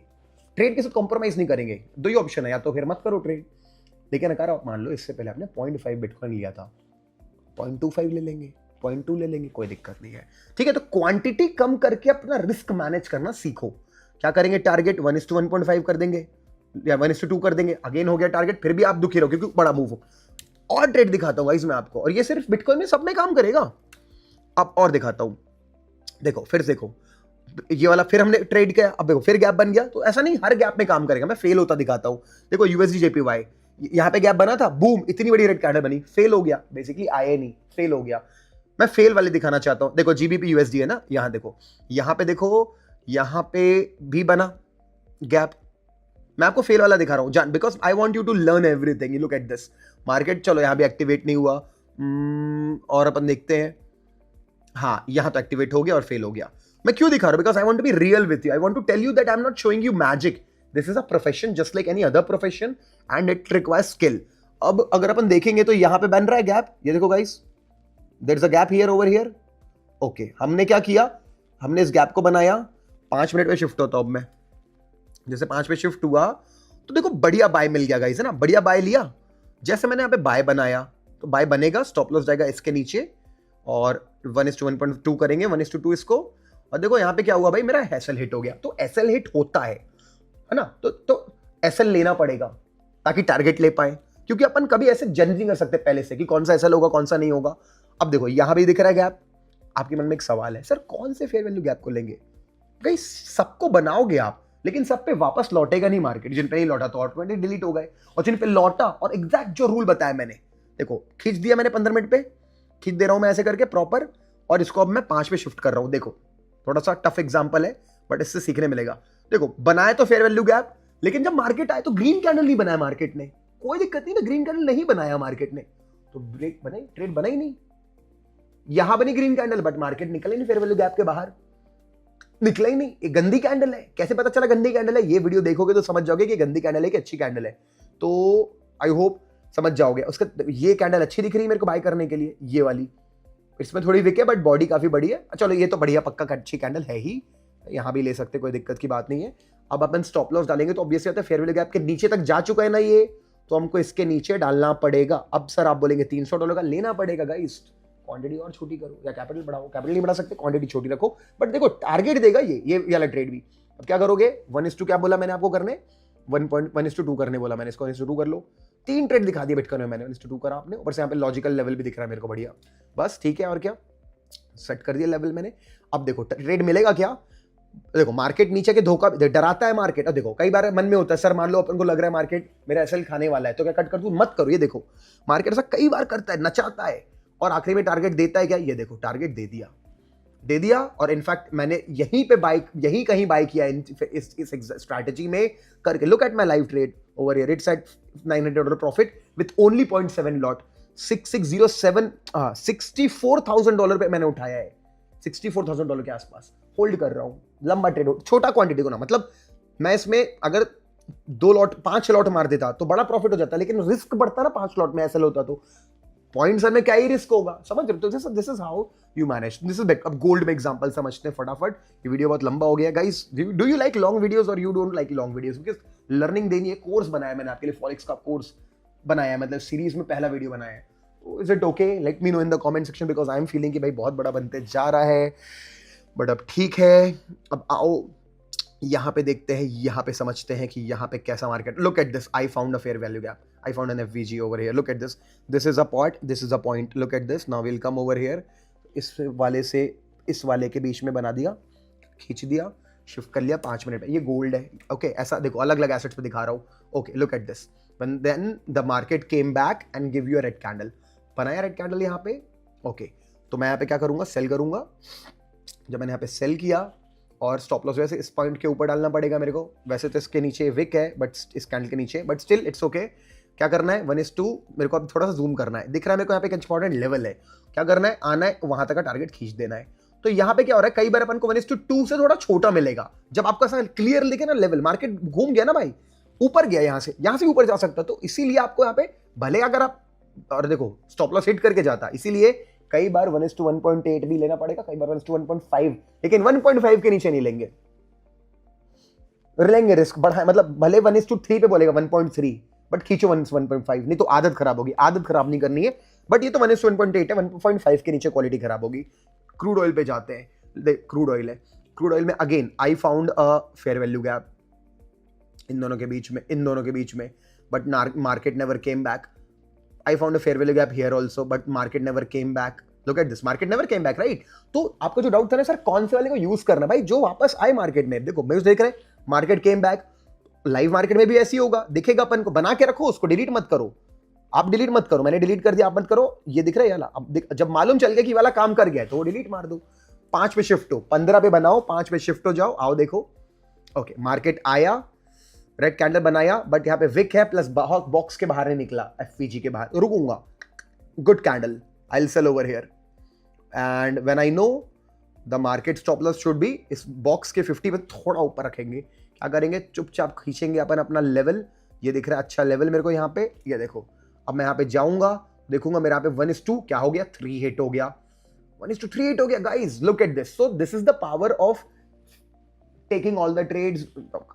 A: ट्रेड के साथ कॉम्प्रोमाइज नहीं करेंगे। दो ही ऑप्शन है, या तो फिर मत करो ट्रेड। लेकिन अगर आप मान लो इससे पहले आपने 0.5 बिटकॉइन लिया था, 0.25 ले लेंगे, 0.2 ले लेंगे, कोई दिक्कत नहीं है, ठीक है। तो क्वांटिटी कम करके अपना रिस्क मैनेज करना सीखो। क्या करेंगे, टारगेट 1:1.5 कर देंगे या 1:2 कर देंगे। अगेन हो गया टारगेट, फिर भी आप दुखी रहो क्योंकि बड़ा मूव हो। और ट्रेड दिखाता हूं गाइस मैं आपको, और ये सिर्फ बिटकॉइन में, सब में काम करेगा। अब और दिखाता हूं, देखो फिर देखो ये वाला, फिर हमने ट्रेड किया, अब देखो फिर गैप बन गया। तो ऐसा नहीं हर गैप में काम करेगा, मैं फेल होता दिखाता हूं। देखो यूएसडी जेपीवाई, यहां पे गैप बना था, बूम इतनी बड़ी रेड कैंडल बनी, फेल हो गया, बेसिकली आए नहीं, फेल हो गया। मैं फेल वाले दिखाना चाहता हूं। देखो जीबीपी यूएसडी है ना, यहां देखो, यहां पे देखो, यहां पे भी बना गैप। मैं आपको फेल वाला दिखा रहा हूं जान, because I want you to learn everything. You look at this market, चलो यहां भी एक्टिवेट नहीं हुआ, और अपन देखते हैं, हाँ यहां तो एक्टिवेट हो गया और फेल हो गया। मैं क्यों दिखा रहा हूं? Because I want to be real with you, I want to tell you that I am not showing you magic, this is a profession just like any other profession and it requires skill. अब अगर अपन देखेंगे तो यहां पे बन रहा है gap, ये देखो guys, there is a gap here over here. Okay, हमने क्या किया, हमने इस गैप को बनाया, 5 मिनट में शिफ्ट होता हूं अब मैं, जैसे 5 पे शिफ्ट हुआ तो देखो बढ़िया बाय मिल गया गाइस, है ना, बढ़िया बाय लिया। जैसे मैंने यहाँ पे बाय बनाया तो बाय बनेगा, स्टॉप लॉस जाएगा इसके नीचे और 1:1.2 करेंगे, 1:2 इसको, और देखो यहाँ पे क्या हुआ भाई, मेरा एसएल हिट हो गया। तो एसएल हिट होता है ना, तो एसएल लेना पड़ेगा ताकि टारगेट ले पाए, क्योंकि अपन कभी ऐसे जज नहीं कर सकते पहले से कि कौन सा एसएल होगा कौन सा नहीं होगा। अब देखो यहाँ भी दिख रहा है गैप, आपके मन में एक सवाल है, सर कौन से फेयर वैल्यू गैप को लेंगे? गाइस सबको बनाओगे आप, लेकिन सब पे वापस लौटेगा नहीं मार्केट। जिन पे नहीं लौटा तो ऑटोमेटिक डिलीट हो गए, और जिन पे लौटा और एग्जैक्ट जो रूल बताया मैंने, देखो खींच दिया मैंने 15 मिनट पे, खींच दे रहा हूं मैं ऐसे करके प्रॉपर, और इसको अब मैं 5 पे शिफ्ट कर रहा हूं। देखो थोड़ा सा टफ एग्जांपल है बट इससे सीखने मिलेगा। देखो बनाया तो फेयर वैल्यू गैप, लेकिन जब मार्केट आए तो ग्रीन कैंडल नहीं बनाया मार्केट ने, कोई दिक्कत नहीं ना, ग्रीन कैंडल नहीं बनाया मार्केट ने, तो ब्रेक बनाई, ट्रेड बना ही नहीं। यहां बनी ग्रीन कैंडल बट मार्केट निकले नहीं फेयर वैल्यू गैप के बाहर, निकला ही नहीं। एक गंदी कैंडल है, कैसे पता चला गंदी कैंडल है? ये वीडियो देखोगे तो समझ जाओगे कि गंदी कैंडल है कि अच्छी कैंडल है, तो आई होप समझ जाओगे। उसका ये कैंडल अच्छी दिख रही है मेरे को बाय करने के लिए, ये वाली, इसमें थोड़ी विक है बट बॉडी काफी बड़ी है, चलो ये तो बढ़िया पक्का अच्छी कैंडल है ही, यहां भी ले सकते, कोई दिक्कत की बात नहीं है। अब अपन स्टॉप लॉस डालेंगे तो ऑब्वियसली होता है फेयर वैल्यू गैप के नीचे तक जा चुका है ना ये, तो हमको इसके नीचे डालना पड़ेगा। अब सर आप बोलेंगे $300 का लेना पड़ेगा गाइस, क्वांटिटी और छोटी करो या कैपिटल बढ़ाओ, कैपिटल नहीं बढ़ा सकते, क्वांटिटी छोटी रखो, बट देखो टारगेट देगा ये वाला ट्रेड भी। अब क्या करोगे, 1:2 क्या बोला मैंने आपको करने, 1:2 करने बोला मैंने, इसको 1:2 कर लो। 3 ट्रेड दिखा दिए बिटकॉइन में मैंने, 1:2 करा आपने, ऊपर से यहाँ पे लॉजिकल लेवल भी दिख रहा है मेरे को, बढ़िया, बस ठीक है। और क्या सेट कर दिया लेवल मैंने। अब देखो ट्रेड मिलेगा क्या, देखो मार्केट नीचे के धोखा डराता है मार्केट। अब देखो कई बार मन में होता है, सर मान लो अपन को लग रहा है मार्केट मेरा एसएल खाने वाला है तो क्या कट कर दूं? मत करो, ये देखो मार्केट ऐसा कई बार करता है, नचाता है और आखिरी में टारगेट देता है क्या, ये देखो टारगेट दे दिया। और इनफैक्ट मैंने यहीं पे यहीं कहीं बाय किया इस स्ट्रैटेजी में करके। Look at my live trade over here, it's at $900 profit with only 0.7 lot, 6607 $64,000 पे मैंने उठाया है, $64,000 के आसपास होल्ड कर रहा हूं, लंबा ट्रेड, छोटा क्वांटिटी को ना, मतलब मैं इसमें अगर 5 लॉट मार देता तो बड़ा प्रॉफिट हो जाता, लेकिन रिस्क बढ़ता ना 5 लॉट में ऐसा होता तो पॉइंट सर में क्या ही रिस्क होगा, समझ रहे हो? तो this is how you manage, this is. अब गोल्ड में एग्जांपल समझते हैं फटाफट, ये वीडियो बहुत लंबा हो गया guys. Do you like long videos और you don't like long videos? Because learning देनी है, कोर्स बनाया मैंने आपके लिए, फॉरेक्स का कोर्स बनाया है, मतलब सीरीज में पहला वीडियो बनाया है। तो is it okay? Let me know in the comment section, because I am feeling कि भाई बहुत बड़ा बनते जा रहा है, बट अब ठीक है। अब आओ यहाँ पे देखते हैं, यहाँ पे समझते हैं कि यहाँ पे कैसा market. Look at this, I found a fair value gap, I found an FVG over here. Look at this. This is a pot. This is a point. Look at this. Now we'll come over here. इस वाले से इस वाले के बीच में बना दिया, खींच दिया, शिफ्ट कर लिया 5 मिनट में। ये गोल्ड है, ओके ऐसा देखो, अलग अलग एसेट्स पे दिखा रहा हूँ। Okay look at this, then the market came back and give you a red candle, बनाया रेड कैंडल यहाँ पे। ओके तो मैं यहाँ पे क्या करूँगा, सेल करूँगा। जब मैंने यहाँ पे सेल किया और स्टॉप लॉस वैसे इस पॉइंट के ऊपर डालना पड़ेगा मेरे को, वैसे तो इसके नीचे विक है बट इस कैंडल के नीचे, बट स्टिल इट्स ओके। क्या करना है, 1:2 मेरे को अब थोड़ा सा जूम करना है, दिख रहा है मेरे को यहाँ पे एक इंपॉर्टेंट लेवल है, क्या करना है, आना है वहां तक का टारगेट खींच देना है। तो यहाँ पे क्या हो रहा है, कई बार अपन को 1:2 से थोड़ा छोटा मिलेगा, जब आपका ऐसा क्लियर दिखे ना लेवल, मार्केट घूम गया ना भाई, ऊपर गया, यहाँ से ऊपर जा सकता, तो इसीलिए आपको यहाँ पे भले अगर आप, और देखो स्टॉप लॉस हिट करके जाता, इसीलिए कई बार 1:1.8 भी लेना पड़ेगा, कई बार 1:1.5, लेकिन 1.5 के नीचे नहीं लेंगे रिस्क बढ़ा, मतलब भले 1:3 पे बोलेगा 1.3, बट खींचो 1.5, नहीं तो आदत खराब होगी, आदत खराब नहीं करनी है। बट ये तो 1:1.8 है, 1.5 के नीचे क्वालिटी खराब होगी। क्रूड ऑयल पे जाते हैं, क्रूड ऑयल है, क्रूड ऑयल में again I found a fair value gap in दोनों के बीच में, but market never came back. I found a fair value gap here also, but market never came back. Look at this, market never came back, right? तो आपको जो doubt था ना sir कौन से वाले को यूज करना, भाई जो वापस आए मार्केट में, देखो मैं देख रहे हैं market came back, live market में भी ऐसी होगा, दिखेगा अपन को, बना के रखो उसको, डिलीट मत करो, आप डिलीट मत करो, मैंने डिलीट कर दिया, आप मत करो, ये दिख रहा है ये वाला। अब जब मालूम चल गया कि वाला काम कर गया है तो वो डिलीट मार दो। 5 पे शिफ्ट हो, 15 पे बनाओ, 5 पे शिफ्ट हो जाओ, आओ देखो। ओके, मार्केट आया, रेड कैंडल बनाया, बट यहाँ पे विक है प्लस बॉक्स के बाहर नहीं निकला, एफवीजी के बाहर, रुकूंगा। Good candle, I will sell over here and when I know the market stop loss should be, इस बॉक्स के 50 पे थोड़ा ऊपर रखेंगे। क्या करेंगे, चुपचाप खींचेंगे अपन अपना लेवल। ये दिख रहा है अच्छा लेवल मेरे को यहाँ पे, ये देखो। अब मैं यहाँ पे जाऊंगा, देखूंगा मेरे यहाँ पे 1:2 क्या हो गया, 3 हिट हो गया, 1:3 हिट हो गया। Guys look at this, so this is the power of taking all the trades.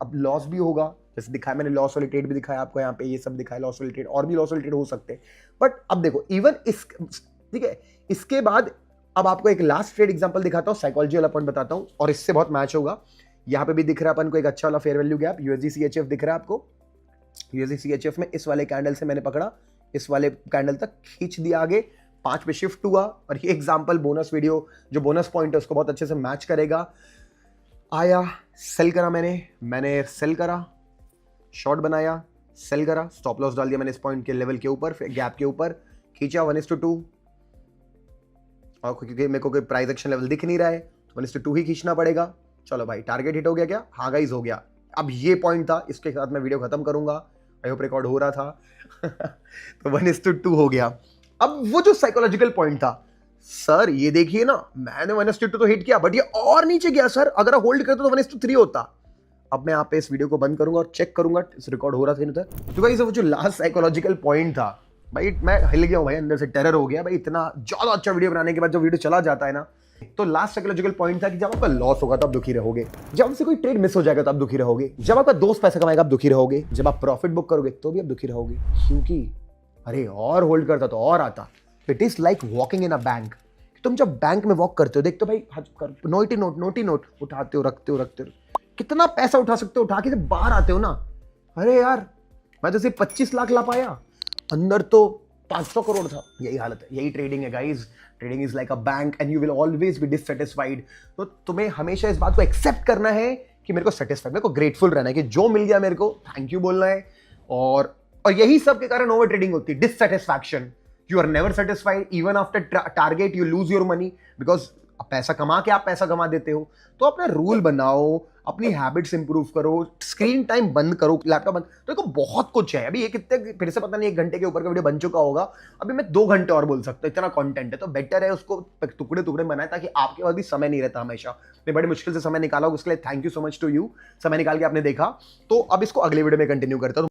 A: अब लॉस भी होगा, जैसे दिखाया मैंने, लॉस वाली ट्रेड भी दिखाया आपको यहाँ पे, ये सब दिखाया लॉस वाली ट्रेड, और भी लॉस वाली ट्रेड हो सकते हैं। बट अब देखो इवन इस, ठीक है, इसके बाद अब आपको एक लास्ट ट्रेड एग्जांपल दिखाता हूं, साइकोलॉजी वाला पॉइंट बताता हूं, और इससे बहुत मैच होगा। यहाँ पे भी दिख रहा है अपन को एक अच्छा वाला fair value gap, USD CHF दिख रहा है आपको। यूएसडी सीएचएफ में इस वाले कैंडल से मैंने पकड़ा, इस वाले कैंडल तक खींच दिया आगे, 5 पे शिफ्ट हुआ, और ये एग्जांपल बोनस वीडियो जो बोनस पॉइंट है उसको बहुत अच्छे से मैच करेगा। आया, सेल करा, मैंने सेल करा, शॉर्ट बनाया, सेल करा, स्टॉप लॉस डाल दिया मैंने इस पॉइंट के लेवल के ऊपर, गैप के ऊपर, खींचा 1:2, और क्योंकि मेरे को कोई प्राइस एक्शन लेवल दिख नहीं रहा है तो 1:2 ही खींचना पड़ेगा। चलो भाई, टारगेट हिट हो गया क्या? हाँ गाइस, हो गया। अब ये पॉइंट था, इसके साथ मैं वीडियो खत्म करूंगा, आई होप रिकॉर्ड हो रहा था। तो 1:2 हो गया। अब वो जो साइकोलॉजिकल पॉइंट था, सर ये देखिए ना, मैंने 1:2 तो हिट किया, बट ये और नीचे गया सर, अगर होल्ड करता तो 1:3 होता। अब मैं यहाँ पे इस वीडियो को बंद करूंगा और चेक करूंगा इस रिकॉर्ड हो रहा था नहीं था। तो गाइस वो जो लास्ट साइकोलॉजिकल पॉइंट था भाई, मैं हिल गया हूं भाई, अंदर से टेरर हो गया भाई, इतना ज्यादा अच्छा वीडियो बनाने के बाद जो वीडियो चला जाता है ना। तो लास्ट साइकोलॉजिकल पॉइंट था कि जब आपका लॉस होगा तो आप दुखी रहोगे, जब आपसे कोई ट्रेड मिस हो जाएगा तो आप दुखी रहोगे, जब आपका दोस्त पैसा कमाएगा आप दुखी रहोगे, जब आप प्रॉफिट बुक करोगे तो भी आप दुखी रहोगे, क्योंकि अरे और होल्ड करता तो और आता। It is like walking in a bank. तुम जब बैंक में वॉक करते हो, देखते हो भाई नोटी नोट उठाते हो, रखते हो, कितना पैसा उठा सकते हो, उठा के जब बाहर आते हो ना, अरे यार मैं तो सिर्फ 25 लाख ला पाया, अंदर तो 500 करोड़ था। यही हालत है, यही ट्रेडिंग है guys. Trading is like a bank and you will always be dissatisfied. तो तुम्हें हमेशा इस बात को एक्सेप्ट करना है कि मेरे को सेटिस्फाइड, मेरे को ग्रेटफुल रहना है कि जो मिल गया मेरे को थैंक यू बोलना है। और यही सब के कारण ओवर ट्रेडिंग होती है, dissatisfaction. You are never satisfied, even after target you lose your money, because पैसा कमा के आप पैसा कमा देते हो। तो अपना रूल बनाओ, अपनी हैबिट्स इंप्रूव करो, स्क्रीन टाइम बंद करो, लैपटॉप बंद। तो देखो बहुत कुछ है, अभी ये कितने फिर से पता नहीं 1 घंटे के ऊपर का वीडियो बन चुका होगा, अभी मैं 2 घंटे और बोल सकता हूँ, इतना कंटेंट है। तो बेटर है उसको टुकड़े टुकड़े बनाए, ताकि आपके पास भी समय नहीं रहता हमेशा। मैं बड़ी मुश्किल से समय निकाला, उसके लिए thank you so much to you. समय निकाल के आपने देखा, तो अब इसको अगले वीडियो में कंटिन्यू करता हूं।